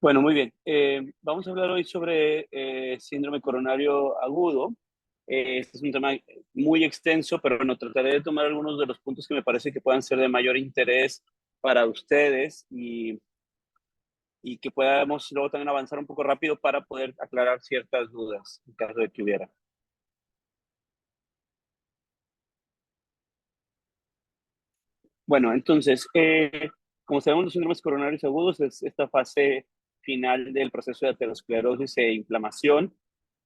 Bueno, muy bien. Vamos a hablar hoy sobre síndrome coronario agudo. Este es un tema muy extenso, pero bueno, trataré de tomar algunos de los puntos que me parece que puedan ser de mayor interés para ustedes y que podamos luego también avanzar un poco rápido para poder aclarar ciertas dudas en caso de que hubiera. Bueno, entonces, como sabemos, los síndromes coronarios agudos es esta fase final del proceso de aterosclerosis e inflamación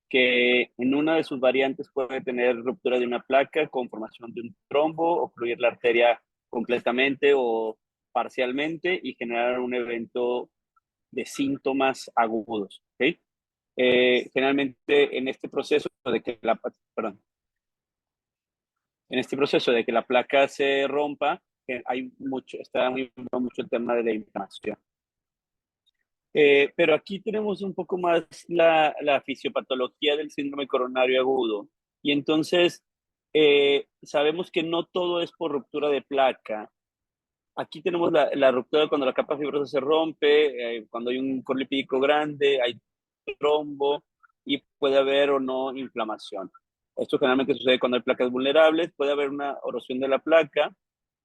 que en una de sus variantes puede tener ruptura de una placa con formación de un trombo, ocluir la arteria completamente o parcialmente y generar un evento de síntomas agudos. ¿Okay? Generalmente en este proceso de que perdón, en este proceso de que la placa se rompa, está muy mucho el tema de la inflamación. Pero aquí tenemos un poco más la fisiopatología del síndrome coronario agudo. Y entonces, sabemos que no todo es por ruptura de placa. Aquí tenemos la ruptura cuando la capa fibrosa se rompe, cuando hay un colipídico grande, hay trombo y puede haber o no inflamación. Esto generalmente sucede cuando hay placas vulnerables, puede haber una erosión de la placa,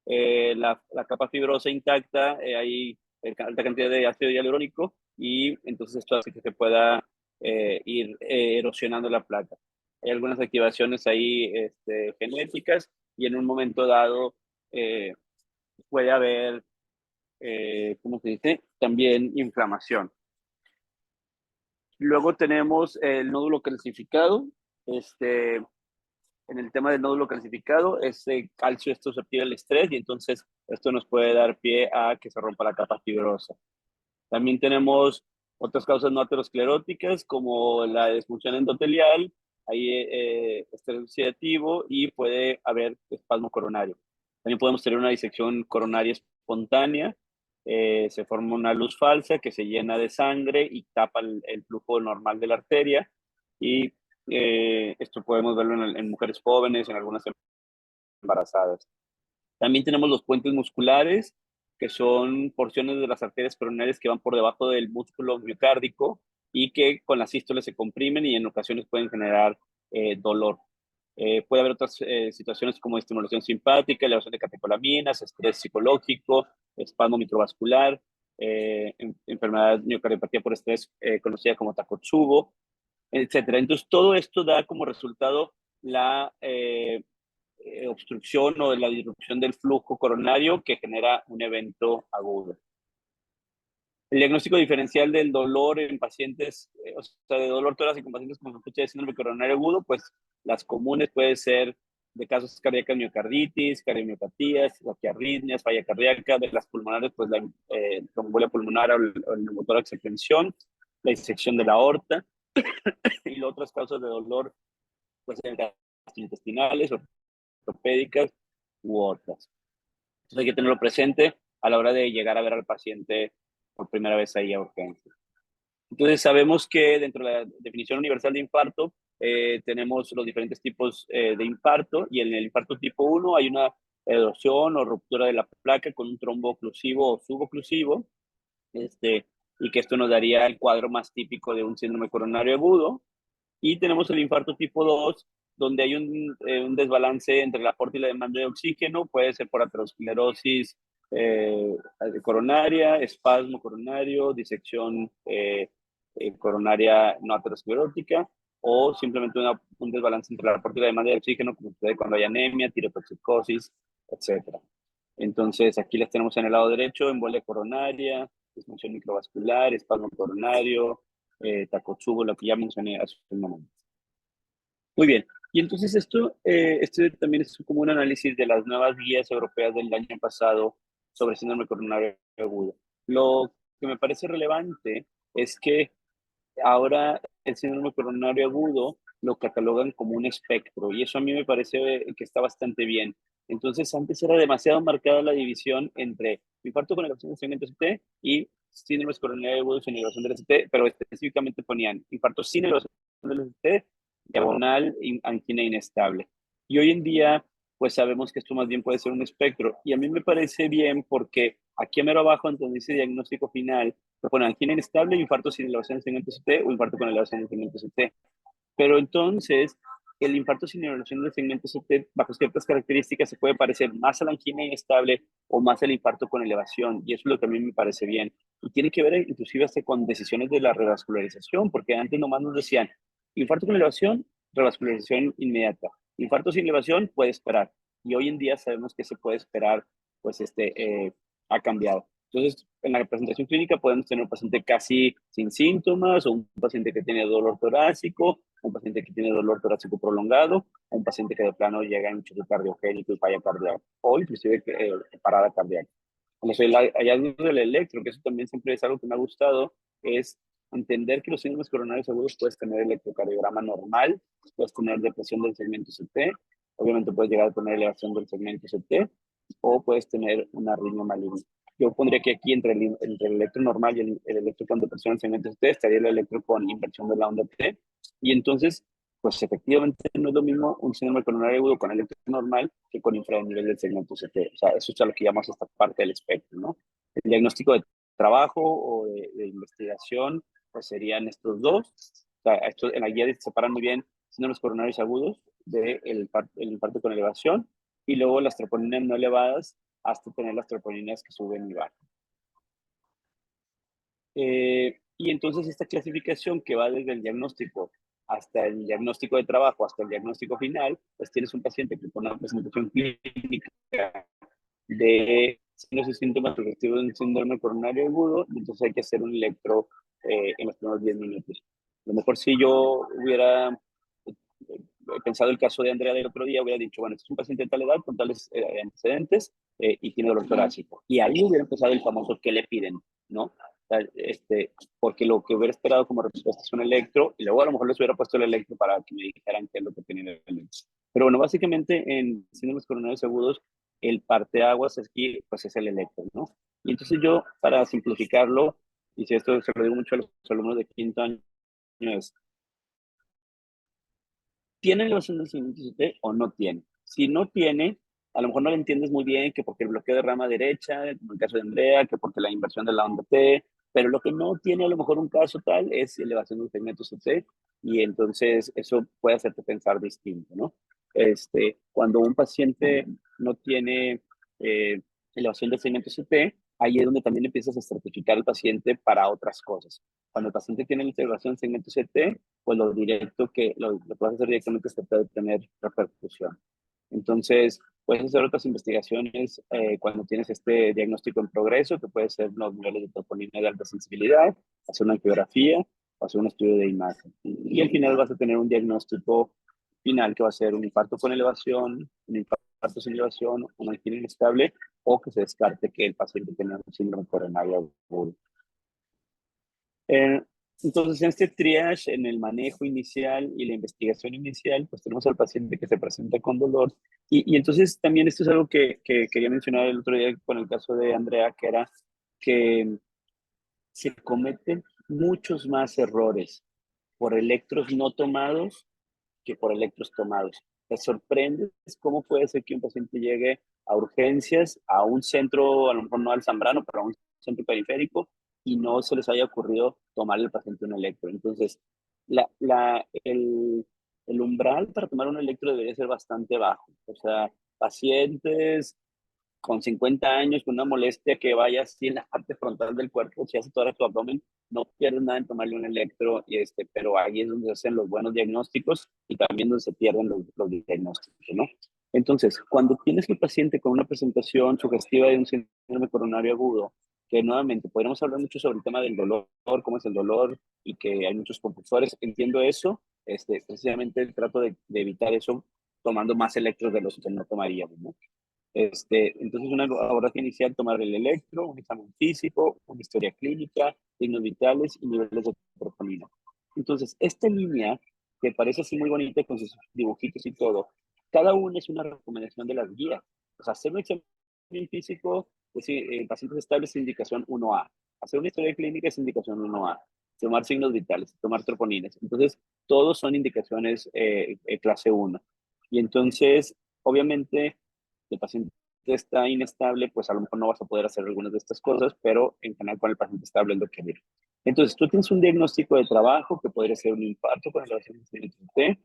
la capa fibrosa intacta, hay alta cantidad de ácido hialurónico y entonces esto hace que se pueda ir erosionando la placa. Hay algunas activaciones ahí genéticas y en un momento dado eh, puede haber, ¿cómo se dice? También inflamación. Luego tenemos el nódulo calcificado. En el tema del nódulo calcificado, ese calcio es susceptible al estrés y entonces esto nos puede dar pie a que se rompa la capa fibrosa. También tenemos otras causas no ateroscleróticas como la disfunción endotelial, hay estrés oxidativo y puede haber espasmo coronario. También podemos tener una disección coronaria espontánea, se forma una luz falsa que se llena de sangre y tapa el flujo normal de la arteria y esto podemos verlo en mujeres jóvenes, en algunas embarazadas. También tenemos los puentes musculares, que son porciones de las arterias coronarias que van por debajo del músculo miocárdico y que con la sístole se comprimen y en ocasiones pueden generar dolor. Puede haber otras situaciones como estimulación simpática, elevación de catecolaminas, estrés psicológico, espasmo microvascular, enfermedad miocardiopatía por estrés conocida como Takotsubo, etcétera. Entonces, todo esto da como resultado la obstrucción o la disrupción del flujo coronario que genera un evento agudo. El diagnóstico diferencial del dolor en pacientes, o sea, de dolor torácico en pacientes con sospecha de síndrome coronario agudo, pues las comunes pueden ser de casos cardíacas, miocarditis, cardiomiopatías, taquiarritmias, falla cardíaca, de las pulmonares, pues la tromboembolia pulmonar o el neumotórax extensión, la disección de la aorta y las otras causas de dolor, pues gastrointestinales, ortopédicas u otras. Entonces hay que tenerlo presente a la hora de llegar a ver al paciente por primera vez ahí a urgencia. Entonces sabemos que dentro de la definición universal de infarto tenemos los diferentes tipos de infarto y en el infarto tipo 1 hay una erosión o ruptura de la placa con un trombo oclusivo o suboclusivo, y que esto nos daría el cuadro más típico de un síndrome coronario agudo. Y tenemos el infarto tipo 2, donde hay un desbalance entre el aporte y la demanda de oxígeno, puede ser por aterosclerosis coronaria, espasmo coronario, disección coronaria no aterosclerótica, o simplemente un desbalance entre el aporte y la demanda de oxígeno, como sucede cuando hay anemia, tirotoxicosis, etcétera. Entonces, aquí las tenemos en el lado derecho, embolia coronaria, disfunción microvascular, espasmo coronario, Takotsubo, lo que ya mencioné hace un momento. Muy bien. Y entonces este también es como un análisis de las nuevas guías europeas del año pasado sobre síndrome coronario agudo. Lo que me parece relevante es que ahora el síndrome coronario agudo lo catalogan como un espectro y eso a mí me parece que está bastante bien. Entonces antes era demasiado marcada la división entre infarto con elevación de sangre ST y síndrome coronario agudo sin elevación del ST, pero específicamente ponían infarto sin elevación del ST, diagonal, angina inestable. Y hoy en día, pues sabemos que esto más bien puede ser un espectro. Y a mí me parece bien porque Aquí a mero abajo, entonces dice diagnóstico final, te ponen angina inestable, infarto sin elevación del segmento CT o infarto con elevación del segmento CT. Pero entonces, el infarto sin elevación del segmento CT, bajo ciertas características, se puede parecer más a la angina inestable o más al infarto con elevación, y eso es lo que a mí me parece bien. Y tiene que ver inclusive hasta con decisiones de la revascularización, porque antes nomás nos decían, infarto con elevación, revascularización inmediata. Infarto sin elevación puede esperar. Y hoy en día sabemos que se puede esperar, pues ha cambiado. Entonces, en la presentación clínica podemos tener un paciente casi sin síntomas, o un paciente que tiene dolor torácico, un paciente que tiene dolor torácico prolongado, o un paciente que de plano llega en choque cardiogénico y falla cardíaca, o inclusive parada cardíaca. Como el hallazgo del electro, que eso también siempre es algo que me ha gustado, es entender que los síndromes coronarios agudos puedes tener electrocardiograma normal, puedes tener depresión del segmento CT, obviamente puedes llegar a tener elevación del segmento CT, o puedes tener una arritmia maligna. Yo pondría que aquí entre el electro normal y el electro con depresión del segmento CT estaría el electro con inversión de la onda T, y entonces, pues efectivamente no es lo mismo un síndrome coronario agudo con electro normal que con infranivel del segmento CT. O sea, eso es a lo que llamamos esta parte del espectro, ¿no? El diagnóstico de trabajo o de investigación, pues serían estos dos. O sea, en la guía se separan muy bien síndromes coronarios agudos del el infarto con elevación, y luego las troponinas no elevadas hasta tener las troponinas que suben y bajan. Y entonces esta clasificación que va desde el diagnóstico hasta el diagnóstico de trabajo, hasta el diagnóstico final, pues tienes un paciente que con una presentación clínica de signos y síntomas sugestivos de un síndrome coronario agudo, entonces hay que hacer un electro en los primeros 10 minutos. A lo mejor si yo hubiera pensado el caso de Andrea del otro día, hubiera dicho, bueno, este es un paciente de tal edad, con tales antecedentes, y tiene dolor torácico. Y ahí hubiera empezado el famoso ¿qué le piden? ¿No? Porque lo que hubiera esperado como respuesta es un electro, y luego a lo mejor les hubiera puesto el electro para que me dijeran qué es lo que tenía el electro. Pero bueno, básicamente en síndromes coronarios agudos, el parteaguas aquí, pues es el electro, ¿no? Y entonces yo, para simplificarlo, y si esto se lo digo mucho a los alumnos de quinto año, es, ¿tiene elevación del segmento CT o no tiene? Si no tiene, a lo mejor no le entiendes muy bien que porque el bloqueo de rama derecha, como el caso de Andrea, que porque la inversión de la onda T, pero lo que no tiene a lo mejor un caso tal es elevación del segmento CT, y entonces eso puede hacerte pensar distinto, ¿no? Cuando un paciente no tiene eh, elevación del segmento CT, ahí es donde también empiezas a estratificar al paciente para otras cosas. Cuando el paciente tiene elevación del segmento CT, pues lo directo que lo puedes hacer directamente se puede tener repercusión. Entonces, puedes hacer otras investigaciones cuando tienes este diagnóstico en progreso, que puede ser los niveles de troponina de alta sensibilidad, hacer una angiografía, hacer un estudio de imagen. Y al final vas a tener un diagnóstico final que va a ser un infarto con elevación, un infarto sin elevación, una angina inestable, o que se descarte que el paciente tenga un síndrome coronario agudo. Eh, entonces, en este triage, en el manejo inicial y la investigación inicial, pues tenemos al paciente que se presenta con dolor. Y entonces también esto es algo que quería mencionar el otro día con el caso de Andrea, que era que se cometen muchos más errores por electros no tomados que por electros tomados. Te sorprendes cómo puede ser que un paciente llegue a urgencias, a un centro, a lo mejor no al Zambrano, pero a un centro periférico, y no se les haya ocurrido tomar al paciente un electro. Entonces, la, la, el, el umbral para tomar un electro debería ser bastante bajo. O sea, pacientes con 50 años, con una molestia que vaya así en la parte frontal del cuerpo, si hace todo tu abdomen, no pierdes nada en tomarle un electro, pero ahí es donde se hacen los buenos diagnósticos y también donde se pierden los diagnósticos, ¿no? Entonces, cuando tienes un paciente con una presentación sugestiva de un síndrome coronario agudo, que nuevamente podríamos hablar mucho sobre el tema del dolor, cómo es el dolor y que hay muchos compulsores, entiendo eso, precisamente trato de evitar eso tomando más electros de los que no tomaríamos, ¿no? Entonces, una abordaje inicial, tomar el electro, un examen físico, una historia clínica, signos vitales y niveles de troponina. Entonces, esta línea, que parece así muy bonita con sus dibujitos y todo, cada una es una recomendación de las guías. O sea, hacer un examen físico, es decir, pacientes estables es indicación 1A. Hacer una historia clínica es indicación 1A. Tomar signos vitales, tomar troponinas. Entonces, todos son indicaciones clase 1. Y entonces, obviamente, el paciente está inestable, pues a lo mejor no vas a poder hacer algunas de estas cosas, pero en general con el paciente estable es lo que viene. Entonces, tú tienes un diagnóstico de trabajo que podría ser un infarto con elevación del ST,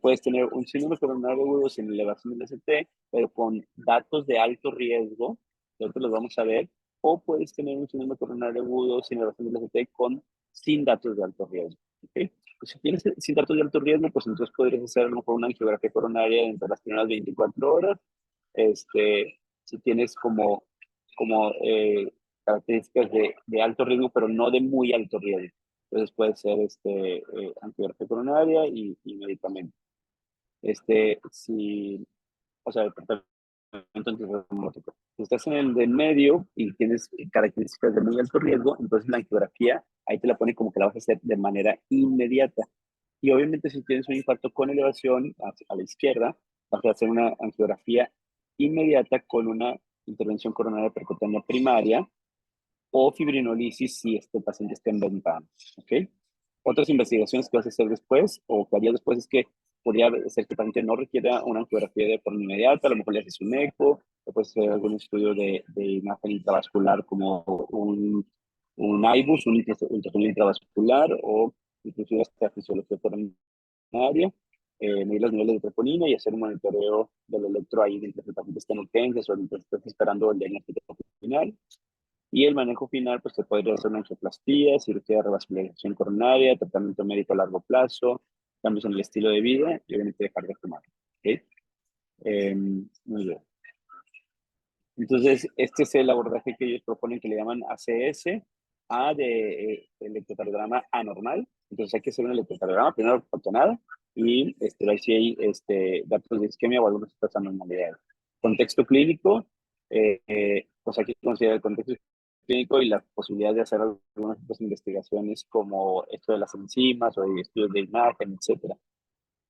puedes tener un síndrome coronario agudo sin elevación del ST, pero con datos de alto riesgo, que ahorita los vamos a ver, o puedes tener un síndrome coronario agudo sin elevación del ST sin datos de alto riesgo. ¿Okay? Pues si tienes sin datos de alto riesgo, pues entonces podrías hacer a lo mejor una angiografía coronaria dentro de las primeras 24 horas. Si tienes como características de alto riesgo, pero no de muy alto riesgo. Entonces puede ser angiografía coronaria y medicamento. Si, o sea, el tratamiento antirreumótico. Si estás en el del medio y tienes características de muy alto riesgo, entonces la angiografía ahí te la pone como que la vas a hacer de manera inmediata. Y obviamente si tienes un infarto con elevación a la izquierda, vas a hacer una angiografía inmediata con una intervención coronaria percutánea primaria o fibrinolisis si este paciente está en ventana. ¿Ok? Otras investigaciones que vas a hacer después o que haría después es que podría ser que el paciente no requiera una angiografía de forma inmediata, a lo mejor le haces un eco, o puede ser algún estudio de imagen intravascular como un IBUS, un ultrasonido intravascular, o inclusive hasta fisiología coronaria, medir los niveles de troponina y hacer un monitoreo del electro ahí mientras el paciente está en urgencias o mientras estás esperando el diagnóstico final. Y el manejo final, pues se podría hacer una angioplastía, cirugía de revascularización coronaria, tratamiento médico a largo plazo, cambios en el estilo de vida y obviamente dejar de fumar. ¿Okay? Muy bien. Entonces, este es el abordaje que ellos proponen que le llaman ACS, A de electrocardiograma anormal. Entonces hay que hacer un electrocardiograma, primero por nada, y ver si hay datos de isquemia o algunas otras anormalidades. Contexto clínico, pues hay que considerar el contexto clínico y la posibilidad de hacer algunas otras investigaciones como esto de las enzimas o de estudios de imagen, etcétera.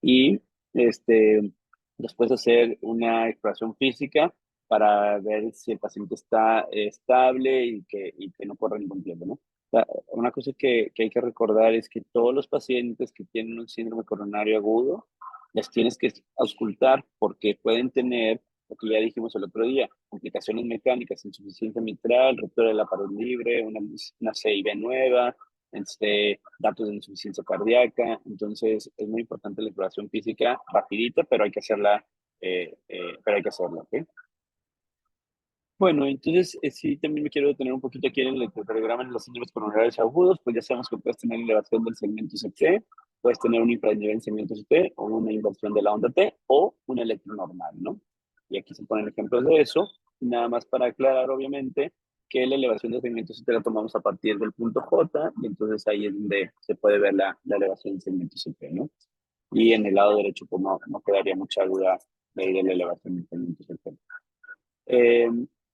Y después hacer una exploración física para ver si el paciente está estable y que no corre ningún riesgo, ¿no? O sea, una cosa que hay que recordar es que todos los pacientes que tienen un síndrome coronario agudo, les tienes que auscultar porque pueden tener, lo que ya dijimos el otro día, complicaciones mecánicas, insuficiencia mitral, ruptura de la pared libre, una CIB nueva, datos de insuficiencia cardíaca. Entonces, es muy importante la exploración física rapidita, pero hay que hacerla, ¿ok? Bueno, entonces sí, también me quiero detener un poquito aquí en el electrocardiograma en los síndromes coronarios agudos, pues ya sabemos que puedes tener elevación del segmento CT, puedes tener un infranivel en segmento CT o una inversión de la onda T o un electro normal, ¿no? Y aquí se ponen ejemplos de eso, nada más para aclarar, obviamente, que la elevación del segmento CT la tomamos a partir del punto J, y entonces ahí es donde se puede ver la elevación del segmento CT, ¿no? Y en el lado derecho, pues no quedaría mucha duda de la elevación del segmento CT. Eh,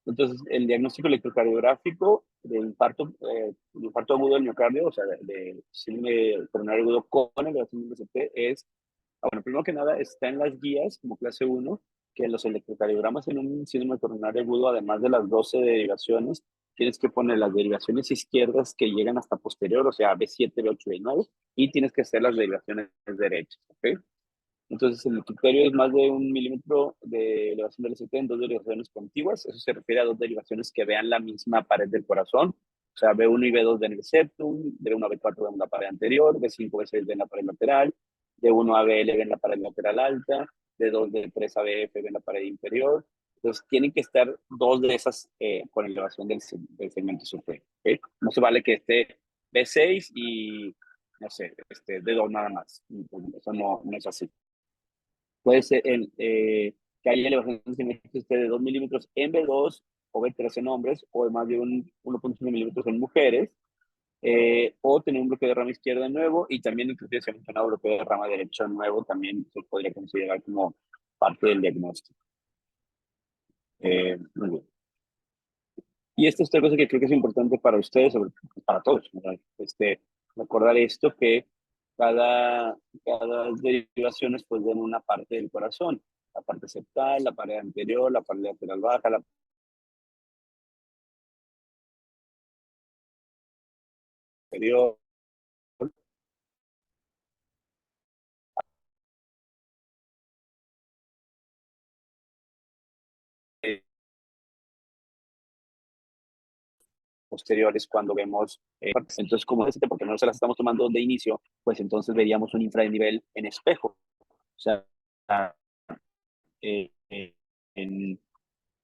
entonces, el diagnóstico electrocardiográfico de infarto agudo del miocardio, o sea, de síndrome coronario agudo con elevación del CT es, bueno, primero que nada, está en las guías como clase 1 que los electrocardiogramas en un síndrome coronario agudo, además de las 12 derivaciones, tienes que poner las derivaciones izquierdas que llegan hasta posterior, o sea, B7, B8, B9, y tienes que hacer las derivaciones derechas, ¿ok? Entonces, el criterio es más de 1 milímetro de elevación del ST en dos derivaciones contiguas. Eso se refiere a dos derivaciones que vean la misma pared del corazón. O sea, B1 y B2 ven el septum, B1 a B4 ven la pared anterior, B5, B6 ven la pared lateral, D1 a BL ven la pared lateral alta, D2, D3 a BF ven la pared inferior. Entonces, tienen que estar dos de esas con elevación del segmento superior. ¿Okay? No se vale que esté B6 y, no sé, D2 nada más. Eso no es así. Puede ser que haya elevación de 2 milímetros en B2 o B3 en hombres, o de más de 1.5 milímetros en mujeres, o tener un bloqueo de rama izquierda nuevo, y también inclusive se ha mencionado bloqueo de rama derecha nuevo, también se podría considerar como parte del diagnóstico. Muy bien. Y esta es otra cosa que creo que es importante para ustedes, para todos, ¿verdad? Recordar esto, que cada derivación pues den una parte del corazón, la parte septal, la pared anterior, la pared lateral baja, la superior, posteriores cuando vemos, entonces como decirte, porque no se las estamos tomando de inicio, pues entonces veríamos un infranivel en espejo, o sea, eh, eh, en,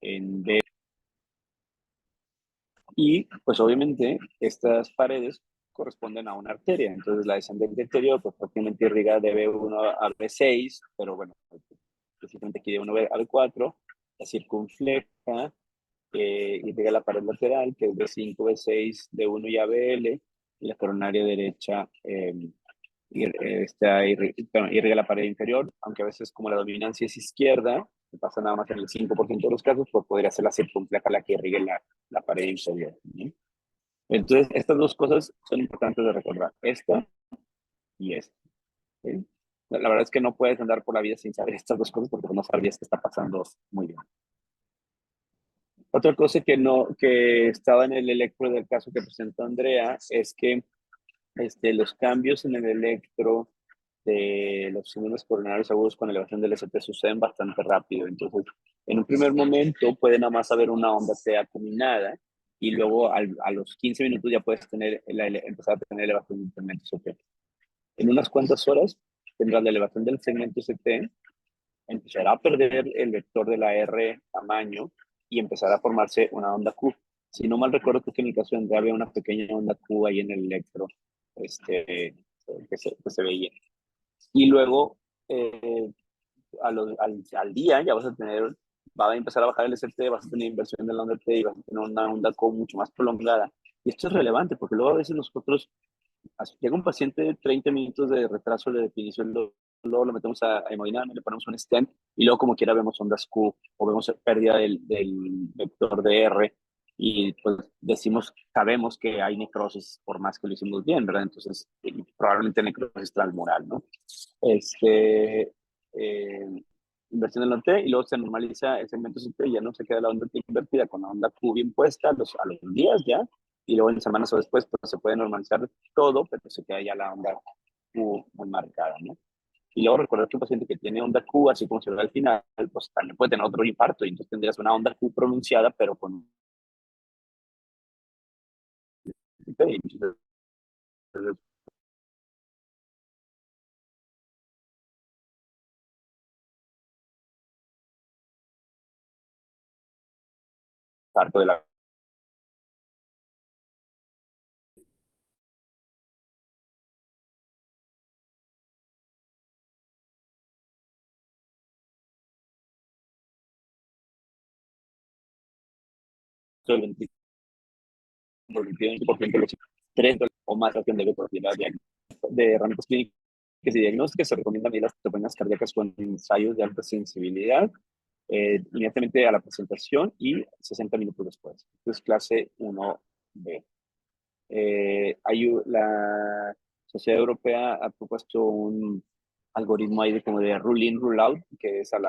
en B. Y pues obviamente estas paredes corresponden a una arteria, entonces la descendente anterior pues prácticamente irriga de B1 a B6, pero bueno, específicamente aquí de 1 a B4, la circunfleja irriga la pared lateral, que es B5, B6, D1 y ABL, y la coronaria derecha irriga la pared inferior, aunque a veces como la dominancia es izquierda, que pasa nada más en el 5% de los casos, pues podría ser la circunfleja la que irrigue la pared inferior, ¿no? Entonces, estas dos cosas son importantes de recordar, esta y esta, ¿sí? La verdad es que no puedes andar por la vida sin saber estas dos cosas porque no sabrías qué está pasando muy bien. Otra cosa que estaba en el electro del caso que presentó Andrea es que los cambios en el electro de los síndromes coronarios agudos con elevación del ST suceden bastante rápido. Entonces, en un primer momento puede nada más haber una onda T acuminada y luego a los 15 minutos ya puedes empezar a tener elevación del segmento ST. En unas cuantas horas tendrás la elevación del segmento ST, empezará a perder el vector de la R tamaño y empezará a formarse una onda Q. Si no mal recuerdo, creo que en el caso de Andrea había una pequeña onda Q ahí en el electro que se veía. Y luego, al día, ya va a empezar a bajar el ST, vas a tener inversión de la onda T y vas a tener una onda Q mucho más prolongada. Y esto es relevante porque luego a veces nosotros llega un paciente de 30 minutos de retraso de definición, luego lo metemos a hemodinamia, le ponemos un stent y luego como quiera vemos ondas Q o vemos pérdida del vector de R y pues sabemos que hay necrosis por más que lo hicimos bien, ¿verdad? Entonces, probablemente necrosis transmural, ¿no? Eh, Inversión del T y luego se normaliza el segmento CT y ya no se queda la onda T invertida con la onda Q bien puesta a los días ya y luego en semanas o después pues, se puede normalizar todo, pero se queda ya la onda Q muy marcada, ¿no? Y luego recordar que un paciente que tiene onda Q, así como se ve al final, pues también puede tener otro infarto y entonces tendrías una onda Q pronunciada, pero con infarto de la del 20% de los 3 o más acción de propiedad de herramientas clínicas y diagnósticas. Se recomiendan medir las troponías cardíacas con ensayos de alta sensibilidad inmediatamente a la presentación y 60 minutos después. Esto es clase 1B. La Sociedad Europea ha propuesto un algoritmo ahí de como de rule in, rule out, que es al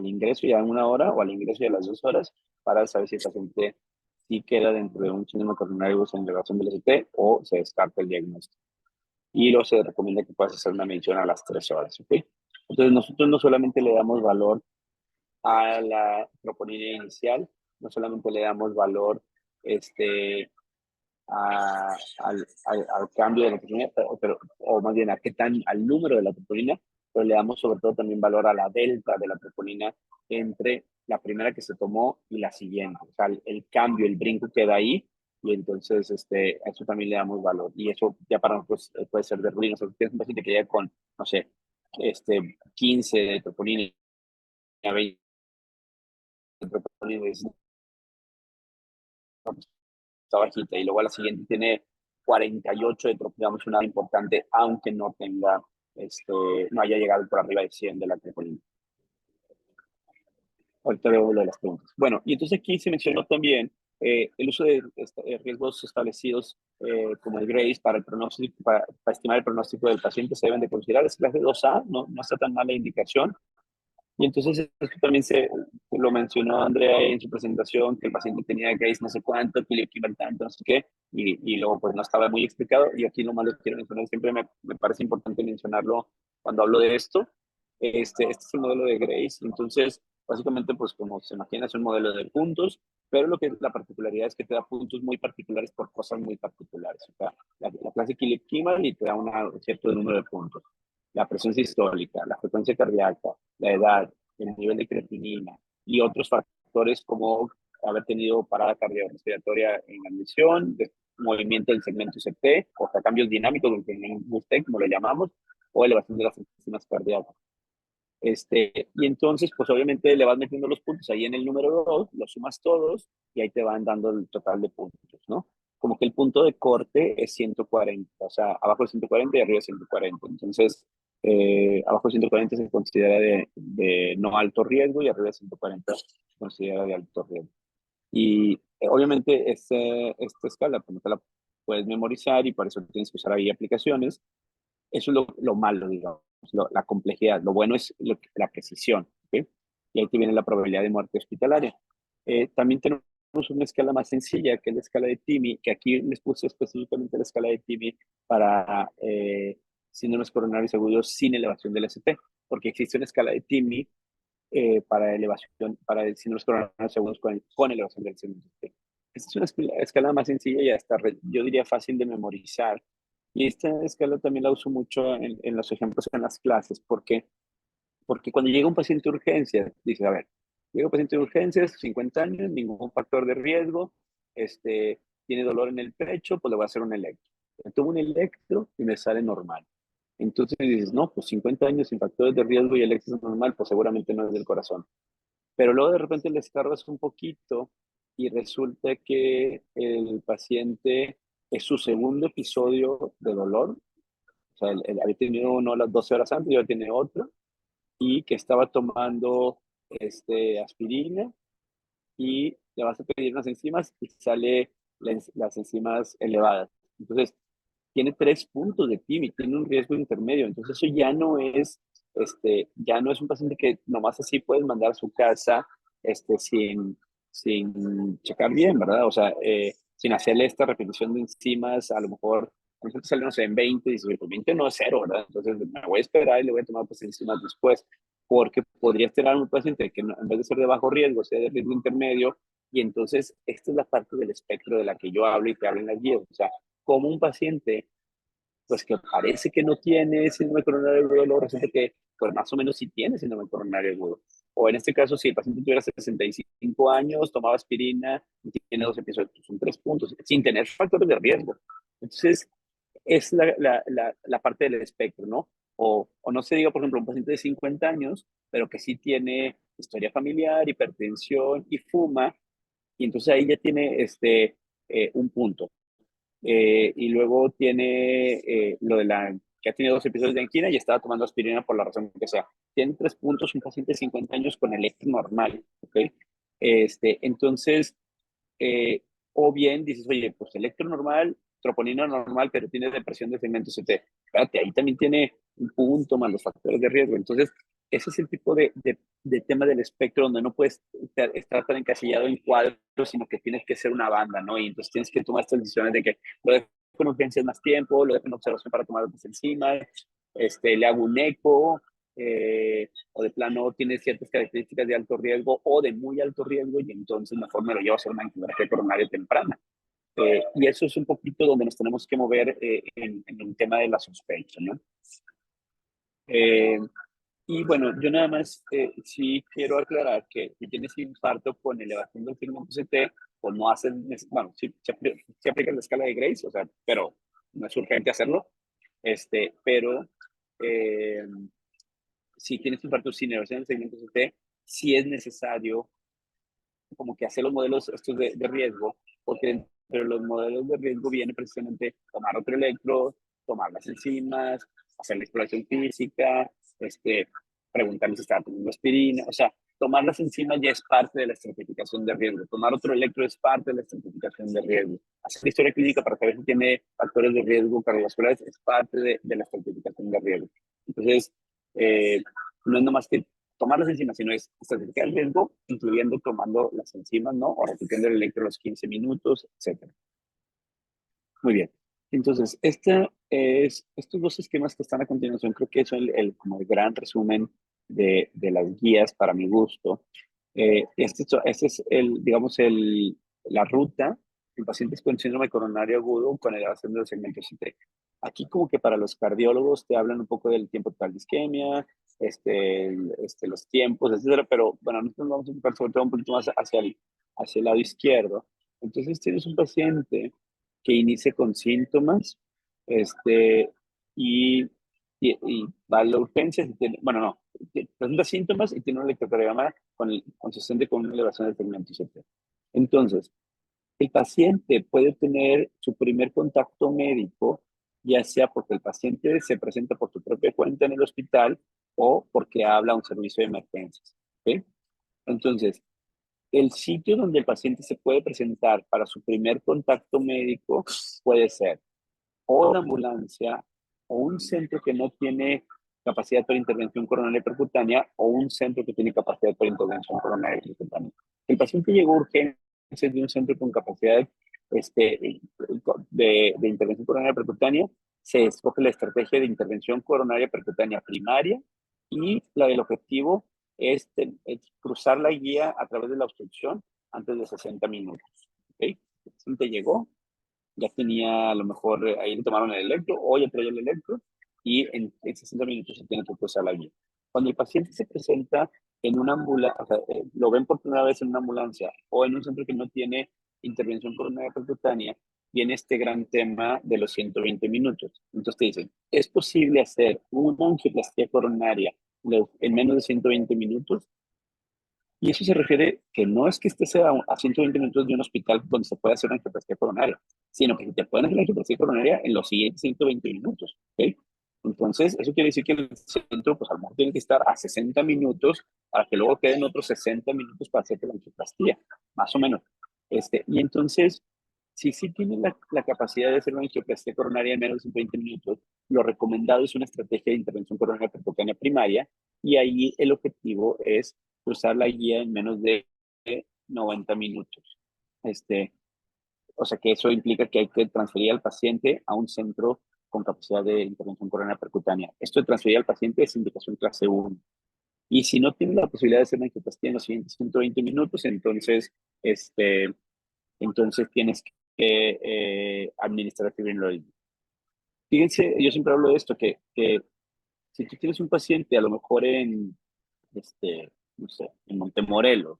ingreso ya en 1 hora o al ingreso ya a las 2 horas para saber si el paciente sí queda dentro de un síndrome coronario en elevación del ST o se descarta el diagnóstico. Y luego se recomienda que puedas hacer una medición a las 3 horas, ¿ok? Entonces nosotros no solamente le damos valor a la troponina inicial, no solamente le damos valor al cambio de la troponina, o más bien al número de la troponina, pero le damos sobre todo también valor a la delta de la troponina entre la primera que se tomó y la siguiente. O sea, el cambio, el brinco queda ahí y entonces a eso también le damos valor. Y eso ya para nosotros puede ser de ruina. O sea, tienes un paciente que llega con, no sé, 15 de troponina, 20 de troponina, y dices, no, pues, está bajita, y luego a la siguiente tiene 48 de troponina, digamos, una importante, aunque no tenga, no haya llegado por arriba de 100 de la troponina. Ahorita veo lo de las preguntas. Bueno, y entonces aquí se mencionó también el uso de riesgos establecidos como el GRACE para el pronóstico, para estimar el pronóstico del paciente se deben de considerar. Es clase 2A, no está tan mala indicación. Y entonces esto también lo mencionó Andrea en su presentación, que el paciente tenía GRACE no sé cuánto, que le equivale tanto, no sé qué, y luego pues no estaba muy explicado. Y aquí nomás lo quiero mencionar, siempre me parece importante mencionarlo cuando hablo de esto. Este es el modelo de GRACE. Entonces, Básicamente, pues como se imagina, es un modelo de puntos, pero lo que es la particularidad es que te da puntos muy particulares por cosas muy particulares. O sea, la clase Kimal y te da un cierto número de puntos. La presión sistólica, la frecuencia cardíaca, la edad, el nivel de creatinina y otros factores como haber tenido parada cardiorrespiratoria en admisión, movimiento del segmento CT, o sea, cambios dinámicos del segmento UST, como lo llamamos, o elevación de las enzimas cardíacas. Y entonces, pues obviamente le vas metiendo los puntos ahí en el número 2, los sumas todos y ahí te van dando el total de puntos, ¿no? Como que el punto de corte es 140, o sea, abajo de 140 y arriba de 140. Entonces, abajo de 140 se considera de no alto riesgo y arriba de 140 se considera de alto riesgo. Y obviamente esta escala, pues no te la puedes memorizar y por eso tienes que usar ahí aplicaciones. Eso es lo malo, digamos, la complejidad. Lo bueno es la precisión, ¿ok? Y ahí te viene la probabilidad de muerte hospitalaria. También tenemos una escala más sencilla, que es la escala de TIMI, que aquí les puse específicamente la escala de TIMI para síndromes coronarios agudos sin elevación del ST, porque existe una escala de TIMI para elevación, para síndromes coronarios agudos con elevación del ST. Esta es una escala más sencilla y hasta, yo diría, fácil de memorizar. Y esta escala también la uso mucho en los ejemplos en las clases, porque cuando llega un paciente de urgencias, dice, a ver, llega un paciente de urgencias, 50 años, ningún factor de riesgo, tiene dolor en el pecho, pues le voy a hacer un electro. Le tomo un electro y me sale normal. Entonces dices, no, pues 50 años sin factores de riesgo y electro es normal, pues seguramente no es del corazón. Pero luego de repente le escarbas un poquito y resulta que el paciente es su segundo episodio de dolor. O sea, él había tenido uno las 12 horas antes y ahora tiene otro, y que estaba tomando aspirina y le vas a pedir unas enzimas y sale las enzimas elevadas. Entonces, tiene 3 puntos de TIMI, tiene un riesgo intermedio. Entonces, eso ya no es un paciente que nomás así puedes mandar a su casa sin checar bien, ¿verdad? O sea, sin hacerle esta repetición de enzimas, a lo mejor nosotros salimos en 20 y dices, pues 20 no es cero, ¿verdad? Entonces me voy a esperar y le voy a tomar pues enzimas después, porque podría esperar un paciente que en vez de ser de bajo riesgo, sea de riesgo intermedio, y entonces esta es la parte del espectro de la que yo hablo y te hablo en las guías. O sea, como un paciente pues que parece que no tiene síndrome coronario agudo, luego resulta que pues más o menos sí tiene síndrome coronario agudo. O en este caso, si el paciente tuviera 65 años, tomaba aspirina y tiene 2 episodios, son 3 puntos, sin tener factores de riesgo. Entonces, es la parte del espectro, ¿no? O no se diga, por ejemplo, un paciente de 50 años, pero que sí tiene historia familiar, hipertensión y fuma, y entonces ahí ya tiene un punto. Y luego tiene lo de que ha tenido 2 episodios de angina y estaba tomando aspirina por la razón que sea. Tiene 3 puntos, un paciente de 50 años con electro normal, ¿ok? Entonces, eh, o bien dices, oye, pues electro normal, troponina normal, pero tiene depresión de segmento CT. Espérate, ahí también tiene un punto más los factores de riesgo. Entonces, ese es el tipo de tema del espectro donde no puedes estar tan encasillado en cuadros, sino que tienes que ser una banda, ¿no? Y entonces tienes que tomar estas decisiones de que lo dejo con urgencias más tiempo, lo dejo en observación para tomar otras enzimas, le hago un eco, o de plano tiene ciertas características de alto riesgo o de muy alto riesgo y entonces mejor me lo llevo a hacer una angiografía coronaria temprana. Y eso es un poquito donde nos tenemos que mover en el tema de la sospecha, ¿no? Eh, y bueno, yo nada más sí quiero aclarar que si tienes infarto con elevación del segmento CT, pues no hacen, bueno, sí aplica la escala de Grace, o sea, pero no es urgente hacerlo, pero eh, si tienes infarto sin elevación del segmento CT, sí es necesario como que hacer los modelos estos de riesgo, porque entre los modelos de riesgo viene precisamente tomar otro electro, tomar las enzimas, hacer la exploración física, preguntarle si está tomando aspirina, o sea, tomar las enzimas ya es parte de la estratificación de riesgo, tomar otro electro es parte de la estratificación de riesgo, hacer la historia clínica para saber si tiene factores de riesgo cardiovasculares es parte de la estratificación de riesgo. Entonces, no es nomás que tomar las enzimas, sino es estrategia el riesgo, incluyendo tomando las enzimas, ¿no? O repitiendo el electro los 15 minutos, etcétera. Muy bien. Entonces, estos dos esquemas que están a continuación, creo que son como el gran resumen de las guías para mi gusto. Este es digamos, la ruta en pacientes con síndrome coronario agudo con elevación de los segmentos CT. Aquí como que para los cardiólogos te hablan un poco del tiempo total de isquemia, los tiempos, etcétera, pero bueno, nosotros vamos a enfocar sobre todo un poquito más hacia el lado izquierdo. Entonces tienes un paciente que inicia con síntomas, este, y, y va a la urgencia, bueno, no, presenta síntomas y tiene un electrocardiograma consistente con una elevación del segmento CT. Entonces, el paciente puede tener su primer contacto médico, ya sea porque el paciente se presenta por su propia cuenta en el hospital o porque habla a un servicio de emergencias. ¿Okay? Entonces, el sitio donde el paciente se puede presentar para su primer contacto médico puede ser o la ambulancia o un centro que no tiene capacidad para intervención coronaria percutánea o un centro que tiene capacidad para intervención coronaria percutánea. El paciente llegó urgente de un centro con capacidad de intervención coronaria percutánea, se escoge la estrategia de intervención coronaria percutánea primaria y el objetivo es cruzar la guía a través de la obstrucción antes de 60 minutos. ¿Okay? El paciente llegó, ya tenía a lo mejor, ahí le tomaron el electro o ya traía el electro y en 60 minutos se tiene que cruzar la guía. Cuando el paciente se presenta en una ambulancia, o sea, lo ven por primera vez en una ambulancia o en un centro que no tiene intervención coronaria percutánea, viene este gran tema de los 120 minutos. Entonces te dicen, ¿es posible hacer una angioplastia coronaria en menos de 120 minutos? Y eso se refiere que no es que estés a 120 minutos de un hospital donde se puede hacer una angioplastia coronaria, sino que te pueden hacer la angioplastia coronaria en los siguientes 120 minutos. ¿Okay? Entonces, eso quiere decir que el centro, pues a lo mejor tiene que estar a 60 minutos para que luego queden otros 60 minutos para hacerte la angioplastia, más o menos. Y entonces, si sí tiene la capacidad de hacer una angioplastia coronaria en menos de 120 minutos, lo recomendado es una estrategia de intervención coronaria percutánea primaria, y ahí el objetivo es cruzar la guía en menos de 90 minutos. O sea que eso implica que hay que transferir al paciente a un centro con capacidad de intervención coronaria percutánea. Esto de transferir al paciente es indicación clase 1. Y si no tiene la posibilidad de hacer una angioplastia en los siguientes 120 minutos, entonces tienes que administrar fibrinoloidina. Fíjense, yo siempre hablo de esto, que si tú tienes un paciente, a lo mejor no sé, en Montemorelos,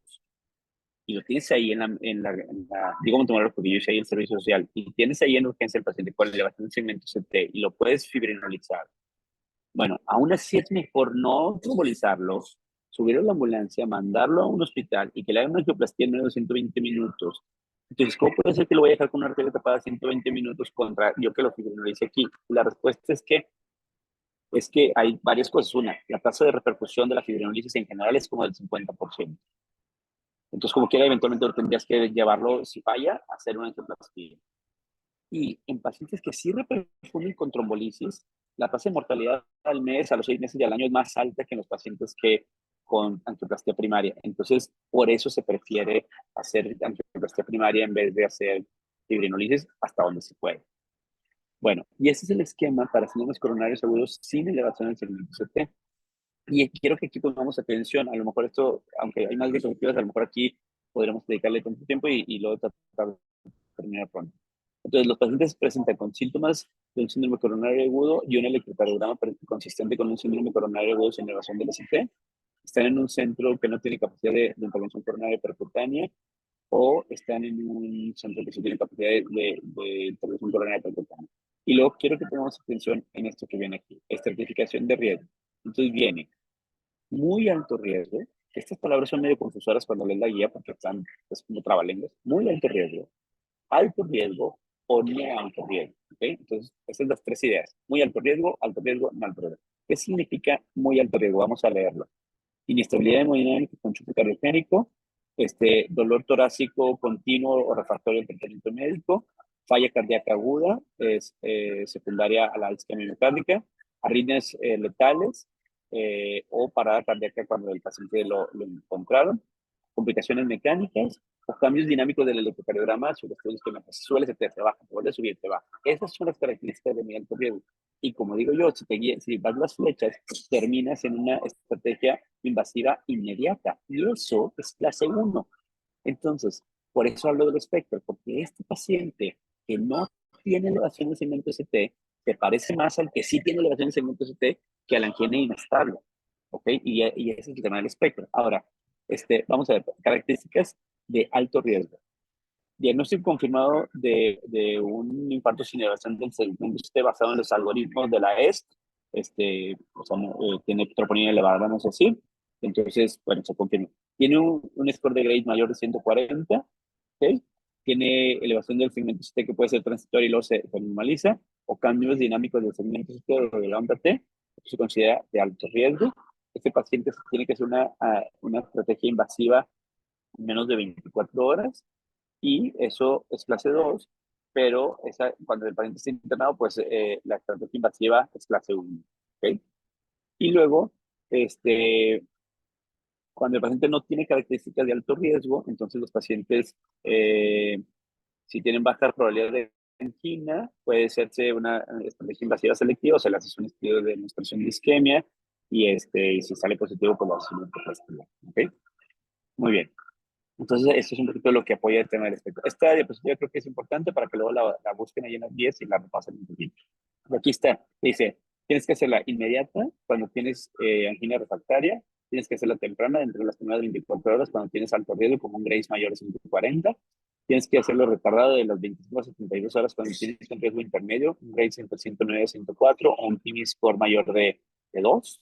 y lo tienes ahí digo Montemorelos porque yo hice ahí en servicio social, y tienes ahí en urgencia el paciente con elevación del segmento CT y lo puedes fibrinolizar. Bueno, aún así es mejor no trombolizarlo, subirlo a la ambulancia, mandarlo a un hospital y que le hagan una angioplastia en menos de 120 minutos. Entonces, ¿cómo puede ser que lo voy a dejar con una arteria tapada 120 minutos contra yo que lo fibrinolice aquí? La respuesta es que hay varias cosas. Una, la tasa de repercusión de la fibrinolisis en general es como del 50%. Entonces, como quiera, eventualmente tendrías que llevarlo, si falla, a hacer una angioplastia. Y en pacientes que sí reperfunden con trombolisis, la tasa de mortalidad al mes, a los 6 meses y al año es más alta que en los pacientes que con angioplastia primaria. Entonces, por eso se prefiere hacer angioplastia primaria en vez de hacer fibrinolisis hasta donde se puede. Bueno, y ese es el esquema para síndromes coronarios agudos sin elevación del segmento CT. Y quiero que aquí pongamos atención. A lo mejor esto, aunque hay más diapositivas, a lo mejor aquí podremos dedicarle tanto tiempo y luego tratar de terminar pronto. Entonces, los pacientes presentan con síntomas de un síndrome coronario agudo y un electrocardiograma consistente con un síndrome coronario agudo sin elevación del CT. Están en un centro que no tiene capacidad de intervención coronaria percutánea o están en un centro que sí tiene capacidad de intervención coronaria percutánea. Y luego quiero que pongamos atención en esto que viene aquí, estratificación de riesgo. Entonces viene muy alto riesgo. Estas palabras son medio confusoras cuando lees la guía porque están como trabalenguas. Muy alto riesgo o no alto riesgo. ¿Okay? Entonces, esas son las tres ideas. Muy alto riesgo, no alto riesgo. ¿Qué significa muy alto riesgo? Vamos a leerlo. Inestabilidad hemodinámica con choque cardiogénico, dolor torácico continuo o refractario al tratamiento médico, falla cardíaca aguda, secundaria a la isquemia miocárdica, arritmias letales o parada cardíaca cuando el paciente lo encontraron, complicaciones mecánicas o cambios dinámicos del electrocardiograma sobre estudios que se suele se baja, se vuelve a subir, te baja. Esas son las características de muy alto riesgo. Y como digo yo, si vas las flechas, terminas en una estrategia invasiva inmediata. Y eso es clase 1. Entonces, por eso hablo del espectro, porque este paciente que no tiene elevación de segmento ST se parece más al que sí tiene elevación de segmento ST que a la angina inestable. ¿Ok? Y ese es el tema del espectro. Ahora, vamos a ver, características de alto riesgo. Diagnóstico confirmado de un infarto sin elevación del segmento ST basado en los algoritmos de la EST. O sea, tiene troponina elevada, vamos a decir. Entonces, bueno, se confirma. Tiene un score de grade mayor de 140, ¿ok? Tiene elevación del segmento ST que puede ser transitoria y luego se normaliza, o cambios dinámicos del segmento ST o del lambda T, se considera de alto riesgo. Este paciente tiene que hacer una estrategia invasiva en menos de 24 horas, y eso es clase 2, pero cuando el paciente está internado, pues la estrategia invasiva es clase 1, ¿ok? Y luego, cuando el paciente no tiene características de alto riesgo, entonces los pacientes, si tienen baja probabilidad de angina, puede hacerse una estrategia invasiva selectiva, o sea, le haces un estudio de demostración de isquemia, y si sale positivo, pues lo haces una ecografía, ¿ok? Muy bien. Entonces, esto es un poquito lo que apoya el tema del espectro. Esta diapositiva creo que es importante para que luego la busquen ahí en las 10 y la repasen un poquito. Aquí está, dice, tienes que hacerla inmediata cuando tienes angina refractaria, tienes que hacerla temprana entre las primeras 24 horas cuando tienes alto riesgo como un Grace mayor de 140, tienes que hacerlo retardado de las 25 a 72 horas cuando tienes un riesgo intermedio, un Grace entre 109 a 104 o un TIMI score mayor de 2,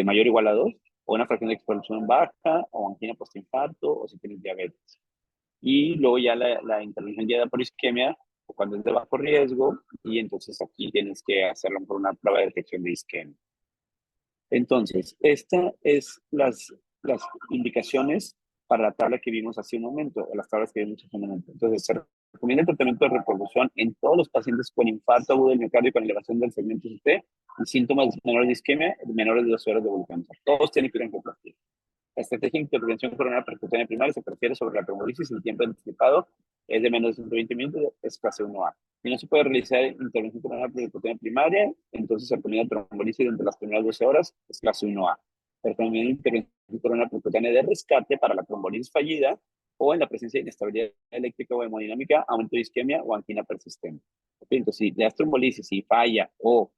mayor o igual a 2, o una fracción de exposición baja, o angina postinfarto, o si tienes diabetes. Y luego ya la intervención guiada por isquemia, o cuando es de bajo riesgo, y entonces aquí tienes que hacerlo por una prueba de detección de isquemia. Entonces, estas es las indicaciones para la tabla que vimos hace un momento, o las tablas que vimos hace un momento. Entonces, se recomienda el tratamiento de reproducción en todos los pacientes con infarto agudo del miocardio con elevación del segmento ST y síntomas menores de isquemia menores de 12 horas de evolución. Todos tienen que ir en angioplastia. La estrategia de intervención coronaria percutánea primaria se prefiere sobre la trombolisis y el tiempo anticipado es de menos de 120 minutos, es clase 1A. Si no se puede realizar intervención coronaria percutánea primaria, entonces se recomienda trombolisis durante las primeras 12 horas, es clase 1A. Se recomienda intervención coronaria percutánea de rescate para la trombolisis fallida o en la presencia de inestabilidad eléctrica o hemodinámica, aumento de isquemia o angina persistente. Entonces, si le das trombolisis y falla o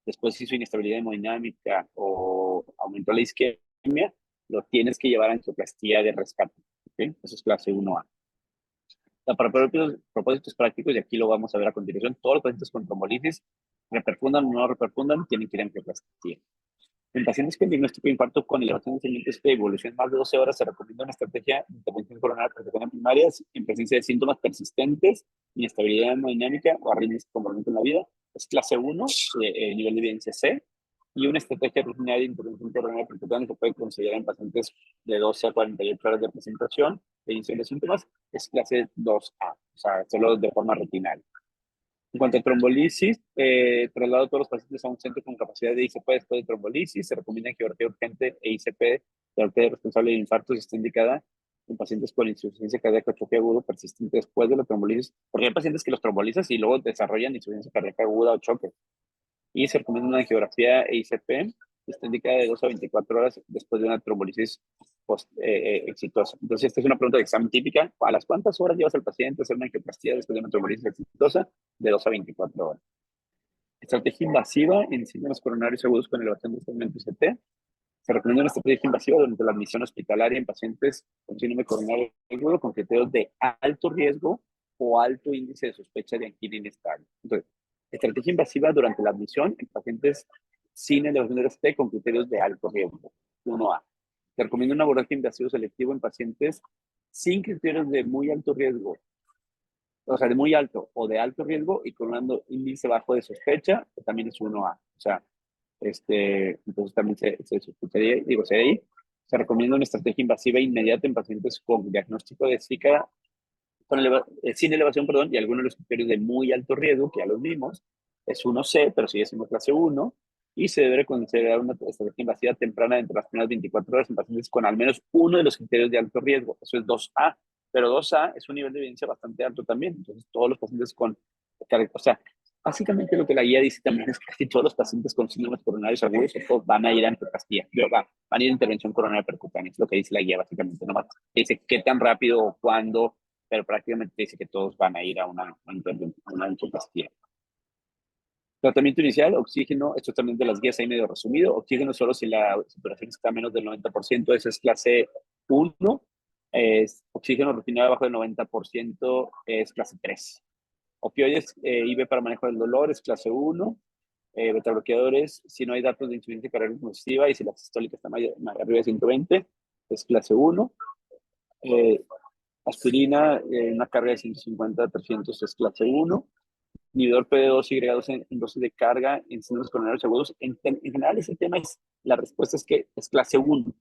después hizo inestabilidad hemodinámica o aumentó la isquemia, lo tienes que llevar a angioplastia de rescate. ¿Okay? Eso es clase 1A. Para propósitos prácticos, y aquí lo vamos a ver a continuación, todos los pacientes con trombolisis, reperfundan o no reperfundan, tienen que ir a angioplastia. En pacientes con diagnóstico de infarto con elevación de segmentos de evolución más de 12 horas, se recomienda una estrategia de intervención coronaria percutánea primaria en presencia de síntomas persistentes, inestabilidad hemodinámica o arritmias con comportamiento en la vida. Es clase 1, nivel de evidencia C. Y una estrategia rutinaria de intervención coronaria percutánea se puede considerar en pacientes de 12 a 48 horas de presentación de inicio de síntomas. Es clase 2A, o sea, solo de forma rutinaria. En cuanto a trombolisis, traslado a todos los pacientes a un centro con capacidad de ICP después de trombolisis. Se recomienda angiografía urgente e ICP de arteria responsable de infartos, está indicada en pacientes con insuficiencia cardíaca atrofia agudo persistente después de la trombolisis, porque hay pacientes que los trombolizas y luego desarrollan insuficiencia cardíaca aguda o choque. Y se recomienda una angiografía e ICP, está indicada de 2 a 24 horas después de una trombolisis exitosa. Entonces, esta es una pregunta de examen típica. ¿A las cuántas horas llevas al paciente a hacer una angioplastia después de una trombolisis exitosa? De 2 a 24 horas. Estrategia invasiva en síntomas coronarios agudos con elevación de segmento ST. Se recomienda una estrategia invasiva durante la admisión hospitalaria en pacientes con síndrome coronario agudo con criterios de alto riesgo o alto índice de sospecha de angina inestable. Entonces, estrategia invasiva durante la admisión en pacientes sin elevación de ST con criterios de alto riesgo, 1A. Se recomienda un abordaje invasivo selectivo en pacientes sin criterios de muy alto riesgo, o sea, de muy alto o de alto riesgo y con un índice bajo de sospecha, que también es 1A. O sea, entonces también se sospecharía, digo, se recomienda una estrategia invasiva inmediata en pacientes con diagnóstico de Zika sin elevación, perdón, y algunos de los criterios de muy alto riesgo, que ya los vimos, es 1C, pero sigue siendo clase 1, y se debe considerar una estrategia invasiva temprana entre las primeras 24 horas en pacientes con al menos uno de los criterios de alto riesgo, eso es 2A. pero 2A es un nivel de evidencia bastante alto también. Entonces, todos los pacientes con, o sea, básicamente lo que la guía dice también es que casi todos los pacientes con síndromes coronarios agudos todos van a ir a angioplastia, van a ir a intervención coronaria percutánea, es lo que dice la guía básicamente, nomás dice qué tan rápido o cuándo, pero prácticamente dice que todos van a ir a una angioplastia. Tratamiento inicial, oxígeno, esto también de las guías ahí medio resumido, oxígeno solo si la saturación está a menos del 90%, eso es clase 1, oxígeno rutinario abajo del 90% es clase 3. Opioides, IV para manejo del dolor es clase 1, betabloqueadores, si no hay datos de insuficiencia cardíaca congestiva y si la sistólica está arriba de 120, es clase 1. Aspirina, una carga de 150 a 300 es clase 1. Inhibidor PD2 y agregados en dosis de carga en síndromes coronarios agudos. En general, ese tema la respuesta es que es clase 1.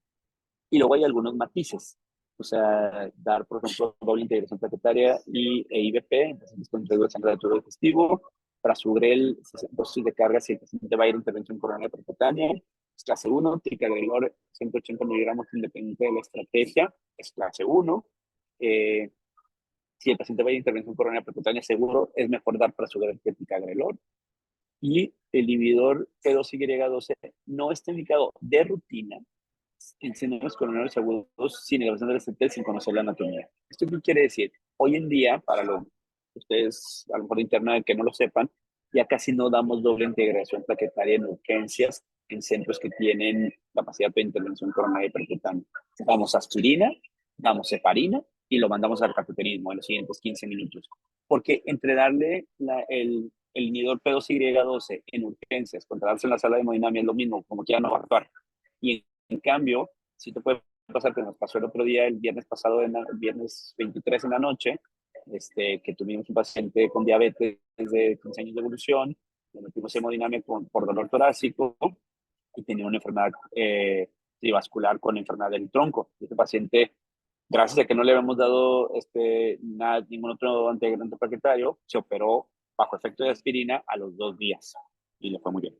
Y luego hay algunos matices. O sea, dar, por ejemplo, doble integración plaquetaria e IBP, en pacientes con riesgo de sangrado digestivo. Prasugrel, dosis de carga si el paciente va a ir a intervención coronaria percutánea. Es clase 1. Ticagrelor, 180 miligramos independiente de la estrategia. Es clase 1. Si el paciente va a intervención coronaria percutánea, seguro es mejor dar prasugrel que ticagrelor. Y el inhibidor P2Y12 no está indicado de rutina en síndromes coronarios agudos sin elevación del ST, sin conocer la anatomía. ¿Esto qué quiere decir? Hoy en día, para ustedes, a lo mejor de internet que no lo sepan, ya casi no damos doble integración plaquetaria en urgencias en centros que tienen capacidad de intervención coronaria percutánea. Damos aspirina, damos heparina y lo mandamos al cateterismo en los siguientes 15 minutos. Porque entre darle el inhibidor P2Y12 en urgencias contra darse en la sala de hemodinamia es lo mismo, como que ya no va a actuar. Y en cambio, si te puede pasar que nos pasó el otro día, el viernes pasado, el viernes 23 en la noche, que tuvimos un paciente con diabetes de 15 años de evolución, le metimos hemodinamia por dolor torácico y tenía una enfermedad vascular con enfermedad del tronco. Este paciente, gracias a que no le habíamos dado ningún otro antiagregante plaquetario, se operó bajo efecto de aspirina a los 2 días y le fue muy bien.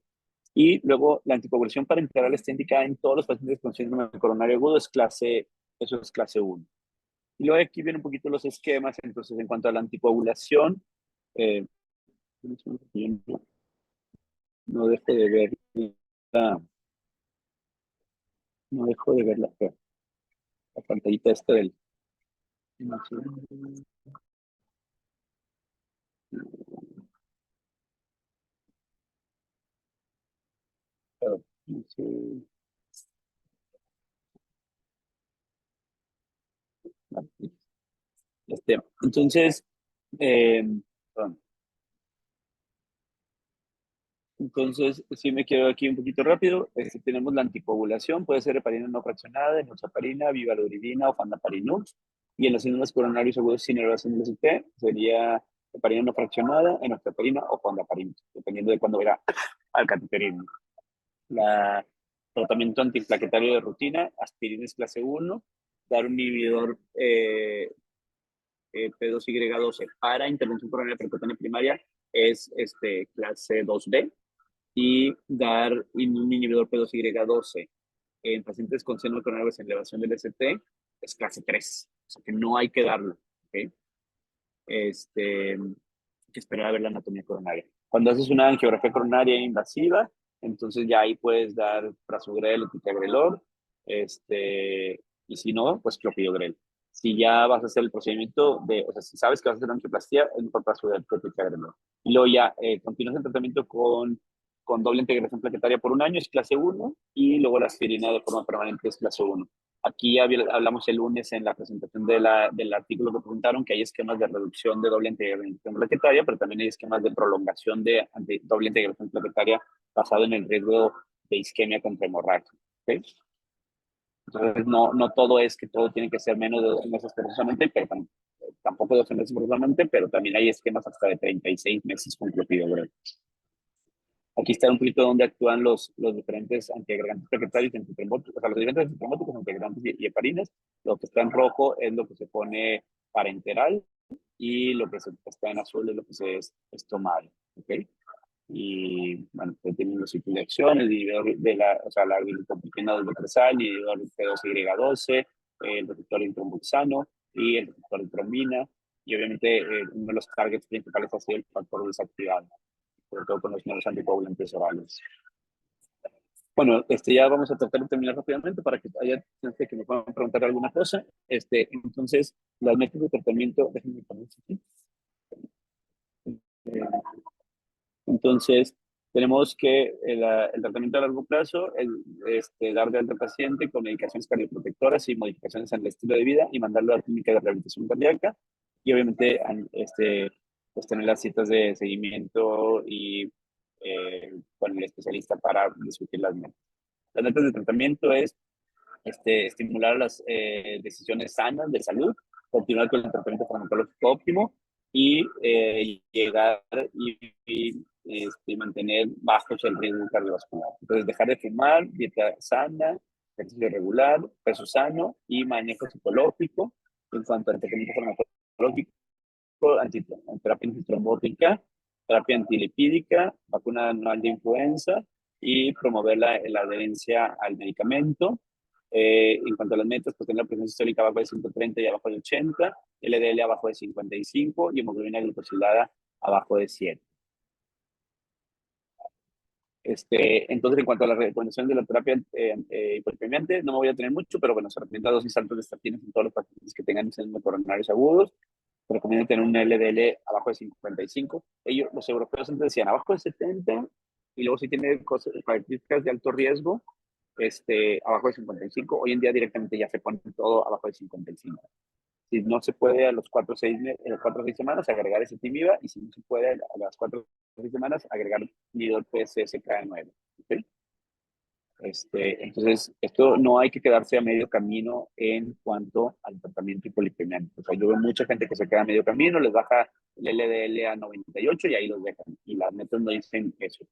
Y luego la anticoagulación parenteral está indicada en todos los pacientes con síndrome coronario agudo, eso es clase 1. Y luego aquí vienen un poquito los esquemas, entonces en cuanto a la anticoagulación, eh, no dejo de ver no dejo de ver la pantallita esta del... Entonces, eh, perdón. Entonces, sí me quedo aquí un poquito rápido. Tenemos la anticoagulación, puede ser heparina no fraccionada, enoxaparina, vivaluridina o fandaparinux. Y en los síndromes coronarios agudos sin elevación del ST sería heparina no fraccionada, enoxaparina o fandaparinux, dependiendo de cuándo vaya al cateterismo. La tratamiento antiplaquetario de rutina, aspirina es clase 1, dar un inhibidor P2Y12 para intervención coronaria percutánea primaria es clase 2B y dar un inhibidor P2Y12 en pacientes con seno coronario sin elevación del ST es clase 3, o sea que no hay que darlo, ¿okay? Hay que esperar a ver la anatomía coronaria. Cuando haces una angiografía coronaria invasiva, entonces ya ahí puedes dar prasugrel o ticagrelor, y si no, pues clopidogrel. Si ya vas a hacer el procedimiento o sea, si sabes que vas a hacer angioplastia, es mejor prasugrel que ticagrelor. Y luego ya continúas el tratamiento con doble integración plaquetaria por 1 año, es clase 1, y luego la aspirina de forma permanente es clase 1. Aquí ya hablamos el lunes en la presentación del artículo que presentaron que hay esquemas de reducción de doble integración plaquetaria, pero también hay esquemas de prolongación de doble integración plaquetaria basado en el riesgo de isquemia contra hemorragia. ¿Okay? Entonces, no todo es que todo tiene que ser menos de 12 meses forzosamente, pero tampoco 12 meses forzosamente, pero también hay esquemas hasta de 36 meses con clopidogrel. Aquí está un poquito donde actúan los diferentes antiagregantes plaquetarios y antitrombóticos, o sea, los diferentes antitrombóticos, antiagregantes y heparinas. Lo que está en rojo es lo que se pone parenteral y lo que está en azul es lo que se es tomado, ¿ok? Y, bueno, pues tienen los ciclos de acción, el inhibidor o sea, la glutopropina del decresal, el inhibidor P2Y12, el receptor intrombuxano, y el receptor de trombina, y obviamente uno de los targets principales ha sido el factor desactivado, sobre todo con los nuevos anticoagulantes orales. Bueno, ya vamos a tratar de terminar rápidamente para que haya gente que me puedan preguntar alguna cosa. Entonces, las metas de tratamiento, déjenme poner aquí. Entonces, tenemos que el tratamiento a largo plazo, dar de alta al paciente con medicaciones cardioprotectoras y modificaciones en el estilo de vida y mandarlo a la clínica de rehabilitación cardíaca. Y obviamente, pues tener las citas de seguimiento y con el especialista para discutir las metas. Las metas de tratamiento es estimular las decisiones sanas de salud, continuar con el tratamiento farmacológico óptimo y llegar y mantener bajos el riesgo cardiovascular. Entonces, dejar de fumar, dieta sana, ejercicio regular, peso sano y manejo psicológico en cuanto al tratamiento farmacológico, terapia antitrombótica, terapia antilipídica, vacuna anual de influenza y promover la adherencia al medicamento. En cuanto a las metas, pues tener la presión sistólica abajo de 130 y abajo de 80, LDL abajo de 55 y hemoglobina glicosilada abajo de 7. Entonces, en cuanto a la recomendación de la terapia hiperpremiante, no me voy a tener mucho, pero bueno, se recomienda dosis altas de estatinas en todos los pacientes que tengan síndrome coronarios agudos. Se recomienda tener un LDL abajo de 55. Los europeos antes decían abajo de 70, y luego si tiene características de alto riesgo, abajo de 55. Hoy en día directamente ya se pone todo abajo de 55. Si no se puede a los 4 o 6 semanas, agregar ese Timiva, y si no se puede a las 4 o 6 semanas, agregar Nidor PCSK9. ¿Okay? Entonces, esto no hay que quedarse a medio camino en cuanto al tratamiento hipolipemiante. O sea, yo veo mucha gente que se queda a medio camino, les baja el LDL a 98 y ahí los dejan. Y las metas no dicen eso.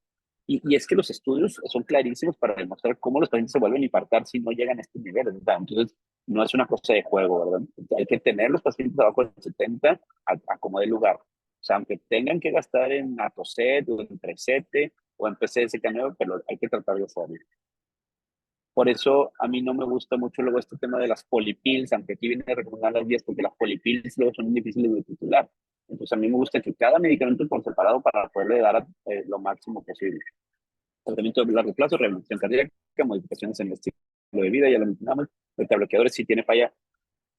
Y es que los estudios son clarísimos para demostrar cómo los pacientes se vuelven a infartar si no llegan a estos niveles, ¿verdad? Entonces, no es una cosa de juego, ¿verdad? Hay que tener los pacientes abajo de 70 a como de lugar. O sea, aunque tengan que gastar en Atozet o en Trecete o en PCSK9, pero hay que tratar de hacerlo. Por eso a mí no me gusta mucho luego este tema de las polipills, aunque aquí viene a recomendar las 10, porque las polipills luego son difíciles de titular. Entonces a mí me gusta que cada medicamento por separado para poderle dar lo máximo posible. Tratamiento de largo plazo, rehabilitación cardíaca, modificaciones en el estilo de vida, ya lo mencionamos. Betabloqueadores, si tiene falla.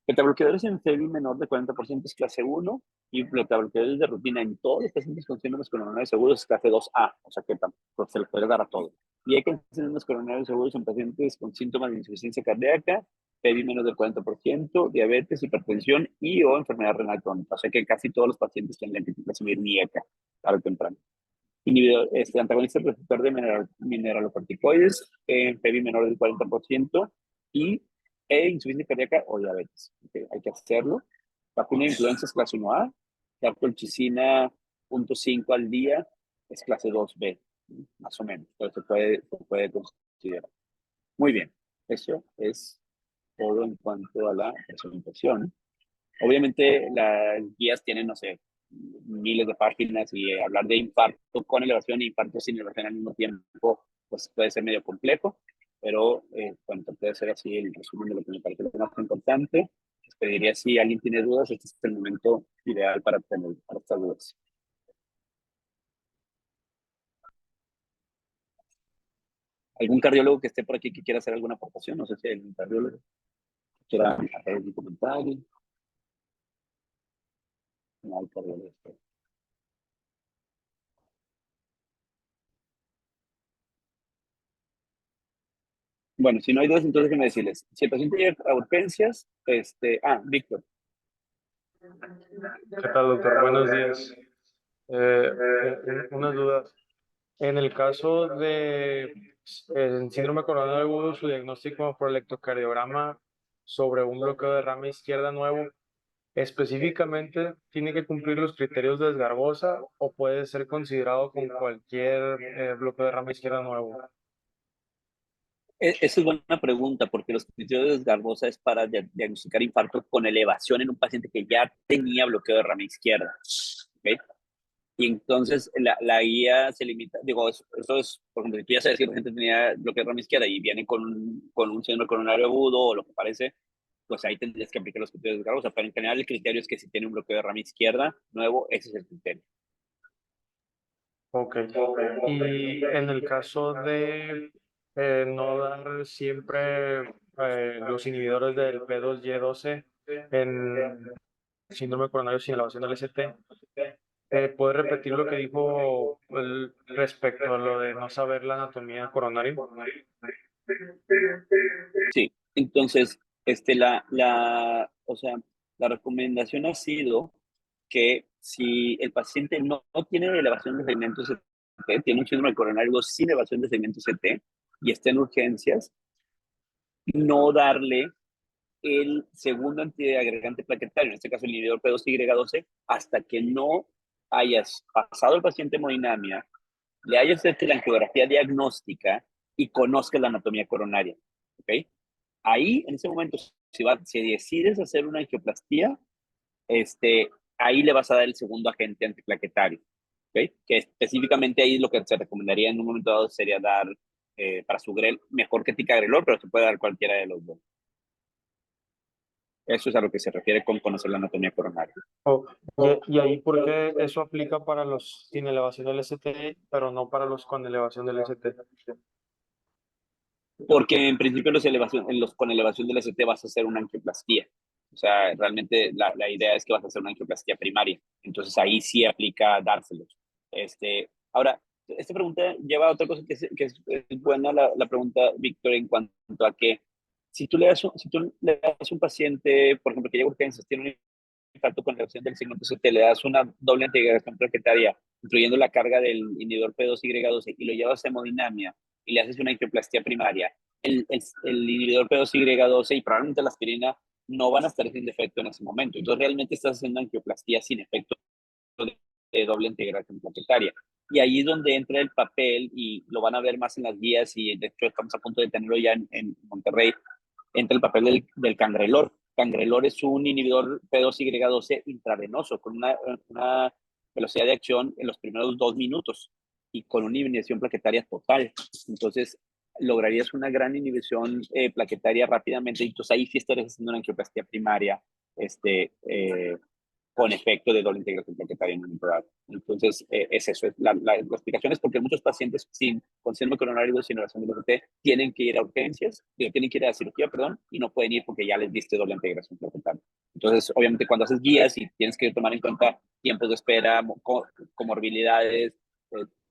Betabloqueadores en FEBI menor de 40% es clase 1, y betabloqueadores de rutina en todos los pacientes con síndromes coronarios agudos es clase 2A, o sea que se les puede dar a todos. Y hay síndromes coronarios agudos en pacientes con síntomas de insuficiencia cardíaca, FEBI menos del 40%, diabetes, hipertensión y o enfermedad renal crónica. O sea que casi todos los pacientes tienen la clasificación IECA, tarde o temprano. Inhibidor, antagonista receptor de mineralocorticoides en FEBI menor del 40% insuficiencia cardíaca o diabetes. Okay, hay que hacerlo. Vacuna de influenza es clase 1A, la colchicina 0.5 al día es clase 2B, más o menos, pero se puede considerar. Muy bien, eso es todo en cuanto a la presentación. Obviamente las guías tienen, no sé, miles de páginas, y hablar de infarto con elevación e infarto sin elevación al mismo tiempo, pues puede ser medio complejo, pero bueno, puede ser así el resumen de lo que me parece lo más importante. Les pediría, si alguien tiene dudas, este es el momento ideal para estas dudas. ¿Algún cardiólogo que esté por aquí que quiera hacer alguna aportación? No sé si hay algún cardiólogo que quiera hacer algún comentario. No hay cardiólogo. Bueno, si no hay dudas, entonces déjenme decirles. Si el paciente llega a urgencias, Víctor. ¿Qué tal, doctor? Buenos días. Unas dudas. En el caso de síndrome coronario agudo, su diagnóstico por electrocardiograma sobre un bloqueo de rama izquierda nuevo, ¿específicamente tiene que cumplir los criterios de Esgarbosa o puede ser considerado con cualquier bloqueo de rama izquierda nuevo? Esa es buena pregunta, porque los criterios de Garbosa es para diagnosticar infarto con elevación en un paciente que ya tenía bloqueo de rama izquierda. ¿Okay? Y entonces la guía se limita, digo, eso es, por ejemplo, si tú ya sabes que la gente tenía bloqueo de rama izquierda y viene con un síndrome coronario agudo o lo que parece, pues ahí tendrías que aplicar los criterios de Garros. O sea, pero en general el criterio es que si tiene un bloqueo de rama izquierda nuevo, ese es el criterio. Ok. Y en el caso de no dar siempre los inhibidores del P2Y12 en síndrome coronario sin elevación del ST, ¿puedes repetir lo que dijo respecto a lo de no saber la anatomía coronaria? Sí, entonces, o sea, la recomendación ha sido que si el paciente no tiene elevación de segmentos CT, tiene un síndrome coronario sin elevación de segmentos CT y está en urgencias, no darle el segundo antiagregante plaquetario, en este caso el inhibidor P2Y12, hasta que no hayas pasado el paciente hemodinamia, le hayas hecho la angiografía diagnóstica y conozcas la anatomía coronaria. ¿Ok? Ahí, en ese momento, si decides hacer una angioplastía, ahí le vas a dar el segundo agente antiplaquetario. ¿Ok? Que específicamente ahí lo que se recomendaría en un momento dado sería dar prasugrel, mejor que ticagrelor, pero se puede dar cualquiera de los dos. Eso es a lo que se refiere con conocer la anatomía coronaria. Oh, y ahí, ¿por qué eso aplica para los sin elevación del ST, pero no para los con elevación del ST? Porque en principio con elevación del ST vas a hacer una angioplastía. O sea, realmente la idea es que vas a hacer una angioplastía primaria. Entonces ahí sí aplica dárselos. Ahora, esta pregunta lleva a otra cosa es buena la pregunta, Víctor, en cuanto a que si tú le das a un paciente, por ejemplo, que llega a urgencias, tiene un infarto con elevación del segmento ST, le das una doble integración plaquetaria, incluyendo la carga del inhibidor P2Y12 y lo llevas a hemodinamia y le haces una angioplastía primaria, el inhibidor P2Y12 y probablemente la aspirina no van a estar sin efecto en ese momento. Entonces realmente estás haciendo angioplastia sin efecto de doble integración plaquetaria. Y ahí es donde entra el papel, y lo van a ver más en las guías, y de hecho estamos a punto de tenerlo ya en Monterrey, entra el papel del cangrelor. Cangrelor es un inhibidor P2Y12 intravenoso con una velocidad de acción en los primeros 2 minutos y con una inhibición plaquetaria total. Entonces, lograrías una gran inhibición plaquetaria rápidamente. Y entonces ahí sí estarías haciendo una angioplastía primaria con efecto de doble integración plaquetaria en un dado. Entonces, es eso. La explicación es porque muchos pacientes con síndrome coronario sin elevación del ST tienen que ir a urgencias, tienen que ir a cirugía, perdón, y no pueden ir porque ya les diste doble integración plaquetaria. Entonces, obviamente, cuando haces guías y tienes que tomar en cuenta tiempos de espera, comorbilidades,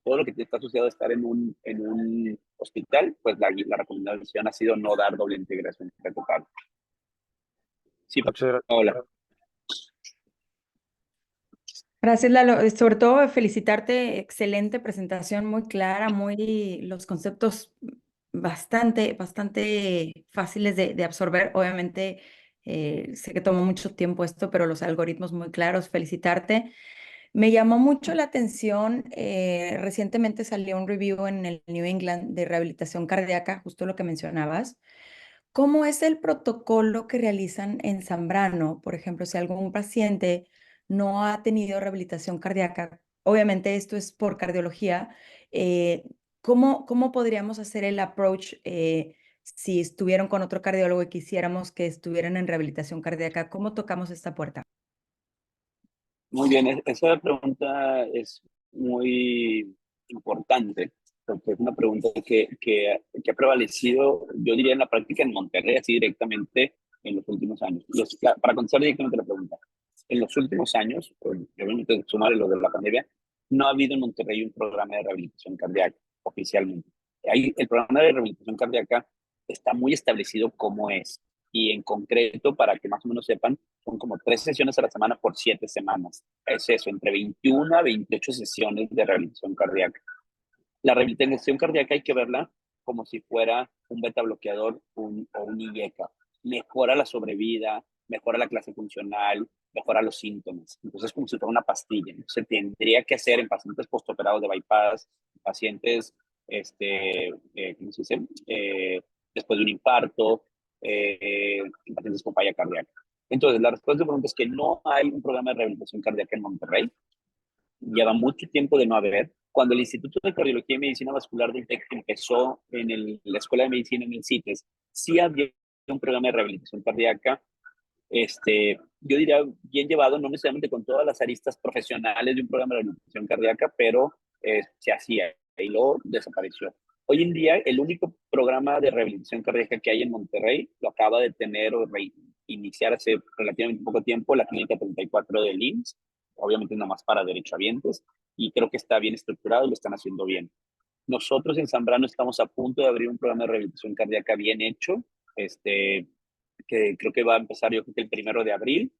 todo lo que te está asociado a estar en un hospital, pues la recomendación ha sido no dar doble integración plaquetaria. Sí, Muchas gracias. Paola. Gracias, Lalo. Sobre todo felicitarte, excelente presentación, muy clara, los conceptos bastante fáciles de absorber. Obviamente, sé que tomó mucho tiempo esto, pero los algoritmos muy claros, felicitarte. Me llamó mucho la atención, recientemente salió un review en el New England de rehabilitación cardíaca, justo lo que mencionabas. ¿Cómo es el protocolo que realizan en Zambrano? Por ejemplo, si algún paciente no ha tenido rehabilitación cardíaca, obviamente esto es por cardiología, eh, ¿cómo podríamos hacer el approach si estuvieron con otro cardiólogo y quisiéramos que estuvieran en rehabilitación cardíaca? ¿Cómo tocamos esta puerta? Muy bien, esa pregunta es muy importante, porque es una pregunta que ha prevalecido, yo diría, en la práctica en Monterrey, así directamente en los últimos años. Para contestar directamente la pregunta, en los últimos años, obviamente sumar lo de la pandemia, no ha habido en Monterrey un programa de rehabilitación cardíaca oficialmente. El programa de rehabilitación cardíaca está muy establecido como es, y en concreto, para que más o menos sepan, son como 3 sesiones a la semana por 7 semanas. Es eso, entre 21 a 28 sesiones de rehabilitación cardíaca. La rehabilitación cardíaca hay que verla como si fuera un beta bloqueador o un IECA. Mejora la sobrevida, mejora la clase funcional, mejora los síntomas. Entonces es como si fuera una pastilla. Se tendría que hacer en pacientes postoperados de bypass, pacientes, ¿cómo se dice? Después de un infarto, en pacientes con falla cardíaca. Entonces, la respuesta de pregunta es que no hay un programa de rehabilitación cardíaca en Monterrey. Lleva mucho tiempo de no haber. Cuando el Instituto de Cardiología y Medicina Vascular del TEC empezó en la Escuela de Medicina en el CITES, sí había un programa de rehabilitación cardíaca, yo diría bien llevado, no necesariamente con todas las aristas profesionales de un programa de rehabilitación cardíaca, pero se hacía y luego desapareció. Hoy en día, el único programa de rehabilitación cardíaca que hay en Monterrey lo acaba de tener o reiniciar hace relativamente poco tiempo la Clínica 34 del IMSS, obviamente nada más para derechohabientes, y creo que está bien estructurado y lo están haciendo bien. Nosotros en Zambrano estamos a punto de abrir un programa de rehabilitación cardíaca bien hecho, que creo que va a empezar yo creo que el 1 de abril,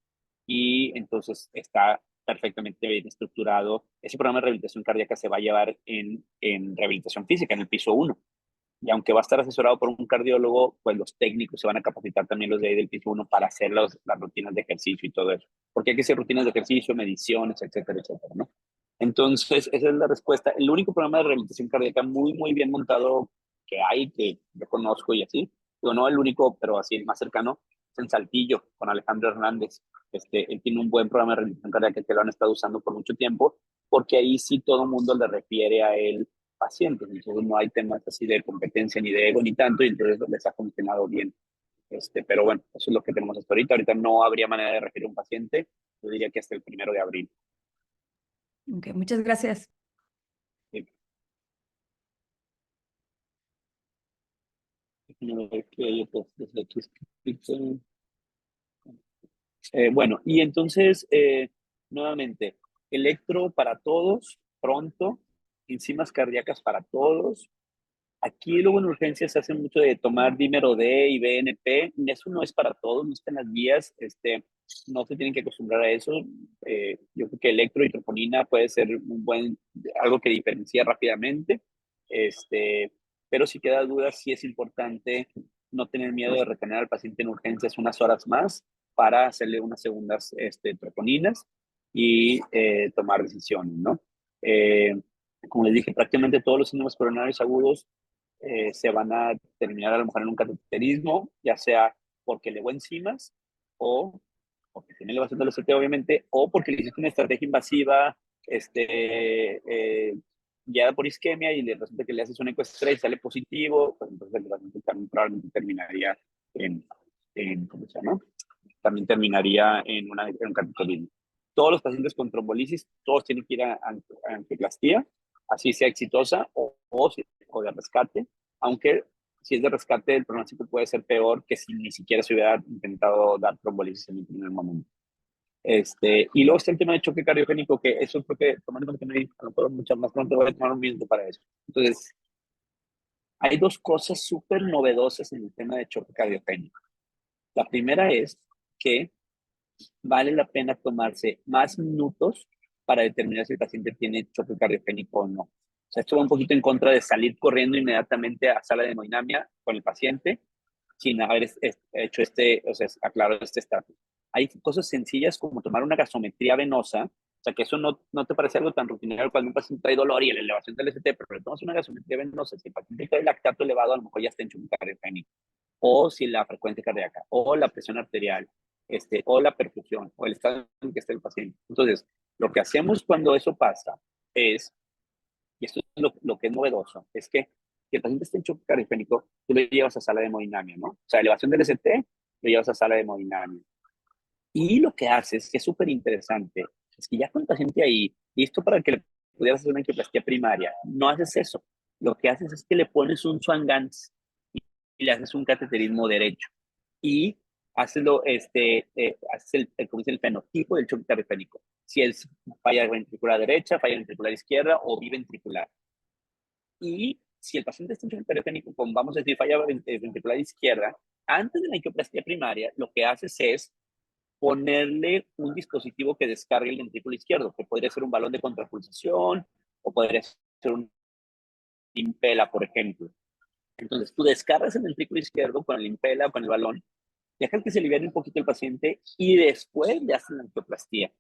y entonces está perfectamente bien estructurado. Ese programa de rehabilitación cardíaca se va a llevar en rehabilitación física, en el piso 1. Y aunque va a estar asesorado por un cardiólogo, pues los técnicos se van a capacitar también los de ahí del piso 1 para hacer las rutinas de ejercicio y todo eso. Porque hay que hacer rutinas de ejercicio, mediciones, etcétera, etcétera, ¿no? Entonces, esa es la respuesta. El único programa de rehabilitación cardíaca muy, muy bien montado que hay, que yo conozco y así, digo, no el único, pero así el más cercano, es en Saltillo, con Alejandro Hernández. Él tiene un buen programa de rehabilitación cardíaca que lo han estado usando por mucho tiempo, porque ahí sí todo el mundo le refiere a él pacientes, entonces no hay temas así de competencia ni de ego ni tanto, y entonces les ha funcionado bien. Pero bueno, eso es lo que tenemos hasta ahorita. Ahorita no habría manera de referir a un paciente, yo diría que hasta el 1 de abril. Ok, muchas gracias. Sí. Bueno, y entonces, nuevamente, electro para todos, pronto, enzimas cardíacas para todos. Aquí luego en urgencias se hace mucho de tomar dímero D y BNP. Eso no es para todos, no está en las guías. No se tienen que acostumbrar a eso. Yo creo que electro y troponina puede ser algo que diferencia rápidamente. Pero si queda duda, sí es importante no tener miedo de retener al paciente en urgencias unas horas más para hacerle unas segundas troponinas y tomar decisiones, ¿no? Como les dije, prácticamente todos los síndromes coronarios agudos se van a terminar a lo mejor en un cateterismo, ya sea porque elevó enzimas o porque tiene elevación del OCT, obviamente, o porque le hiciste una estrategia invasiva guiada por isquemia y resulta que le haces una encuesta y sale positivo, pues entonces el paciente también probablemente terminaría ¿cómo se llama? También terminaría en un cateterismo. Todos los pacientes con trombolisis, todos tienen que ir a angioplastía, así sea exitosa o de rescate, aunque si es de rescate el pronóstico puede ser peor que si ni siquiera se hubiera intentado dar trombolisis en el primer momento. Y luego está el tema de choque cardiogénico, que eso creo que, tomando que no hay, a lo mejor mucho más pronto voy a tomar un minuto para eso. Entonces, hay dos cosas súper novedosas en el tema de choque cardiogénico. La primera es que vale la pena tomarse más minutos para determinar si el paciente tiene choque cardiogénico o no. O sea, esto va un poquito en contra de salir corriendo inmediatamente a sala de hemodinamia con el paciente sin haber hecho aclarado este estatus. Hay cosas sencillas como tomar una gasometría venosa, o sea, que eso no te parece algo tan rutinario cuando un paciente trae dolor y la elevación del ST, pero le tomas una gasometría venosa, si el paciente trae lactato elevado, a lo mejor ya está en choque cardiogénico, o si la frecuencia cardíaca, o la presión arterial, o la perfusión, o el estado en que está el paciente. Entonces, lo que hacemos cuando eso pasa es, y esto es lo que es novedoso, es que si el paciente está en choque cardiogénico, tú lo llevas a sala de hemodinamia, ¿no? O sea, elevación del ST, lo llevas a sala de hemodinamia. Y lo que haces, que es súper interesante, es que ya con el paciente ahí, listo para que le pudieras hacer una angioplastía primaria, no haces eso. Lo que haces es que le pones un Swan-Ganz y le haces un cateterismo derecho. Y haces como dice, el fenotipo del choque cardiogénico. Si es falla ventricular derecha, falla ventricular izquierda o biventricular. Y si el paciente está en choque cardiogénico con, vamos a decir, falla ventricular izquierda, antes de la angioplastia primaria, lo que haces es ponerle un dispositivo que descargue el ventrículo izquierdo, que podría ser un balón de contrapulsación o podría ser un impela, por ejemplo. Entonces, tú descargas el ventrículo izquierdo con el impela o con el balón, dejas que se libere un poquito el paciente y después le hacen la angioplastía.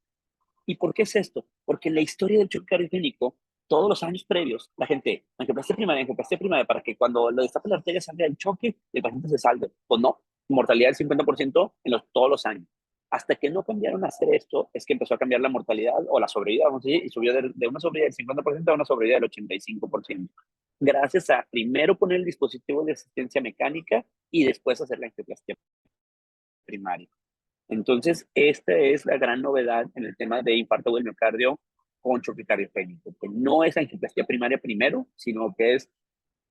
¿Y por qué es esto? Porque en la historia del choque cardiogénico, todos los años previos, la gente, angioplastia primaria, para que cuando lo destape la arteria salga del choque, el paciente se salve. Pues no, mortalidad del 50% todos los años. Hasta que no cambiaron a hacer esto, es que empezó a cambiar la mortalidad o la sobrevida, vamos a decir, y subió de una sobrevida del 50% a una sobrevida del 85%. Gracias a primero poner el dispositivo de asistencia mecánica y después hacer la angioplastia primaria. Entonces, esta es la gran novedad en el tema de infarto del miocardio con choque cardiogénico, que no es angioplastia primaria primero, sino que es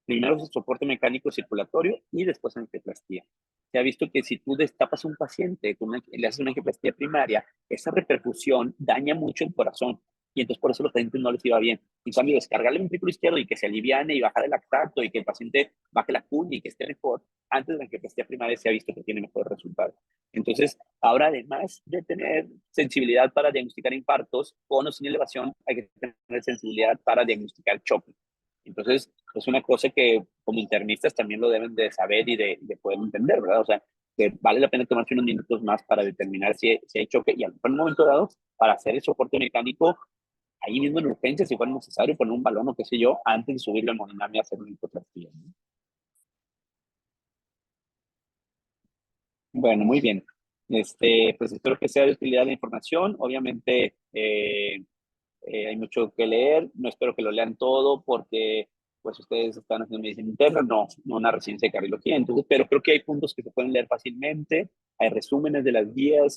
primero soporte mecánico circulatorio y después angioplastia. Se ha visto que si tú destapas a un paciente, le haces una angioplastia primaria, esa repercusión daña mucho el corazón y entonces por eso a los pacientes no les iba bien. En cambio, descargarle el ventrículo izquierdo y que se aliviane y bajar el lactato y que el paciente baje la cuña y que esté mejor, antes de la angioplastia primaria se ha visto que tiene mejor resultado. Entonces, ahora además de tener sensibilidad para diagnosticar infartos con o sin elevación, hay que tener sensibilidad para diagnosticar choque. Entonces, es una cosa que como internistas también lo deben de saber y de poder entender, ¿verdad? O sea, que vale la pena tomarse unos minutos más para determinar si hay choque y en un momento dado, para hacer el soporte mecánico, ahí mismo en urgencia, si fuera necesario, poner un balón o qué sé yo, antes de subirlo a hemodinamia a hacer una hipotrofia, ¿no? Bueno, muy bien. Pues espero que sea de utilidad la información. Obviamente, hay mucho que leer, no espero que lo lean todo porque pues ustedes están haciendo medicina interna, no una residencia de cardiología, entonces, pero creo que hay puntos que se pueden leer fácilmente, hay resúmenes de las guías,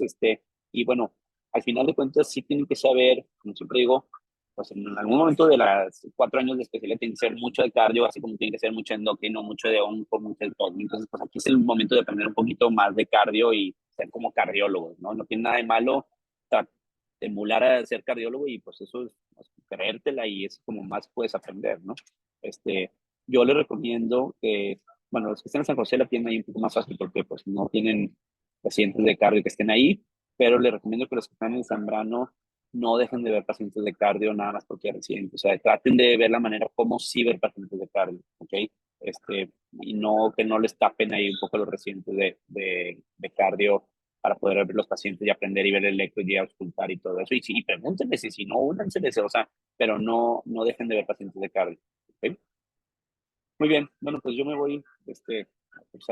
y bueno, al final de cuentas sí tienen que saber, como siempre digo, pues en algún momento de las 4 años de especialidad tienen que ser mucho de cardio, así como tiene que ser mucho endocrino, mucho de onco, mucho de todo, entonces pues aquí es el momento de aprender un poquito más de cardio y ser como cardiólogos, ¿no? No tiene nada de malo emular a ser cardiólogo y pues eso es creértela y es como más puedes aprender, ¿no? Yo le recomiendo que, bueno, los que estén en San José la tienen ahí un poco más fácil porque pues no tienen pacientes de cardio que estén ahí, pero le recomiendo que los que están en Zambrano no dejen de ver pacientes de cardio nada más porque recién, o sea, traten de ver la manera como sí ver pacientes de cardio, ¿ok? Y no que no les tapen ahí un poco los residentes de cardio para poder ver los pacientes y aprender y ver el electro y auscultar y todo eso. Y, sí, y pregúntenle si no, únanseles, o sea, pero no dejen de ver pacientes de cardio. ¿Okay? Muy bien, bueno, pues yo me voy a cursar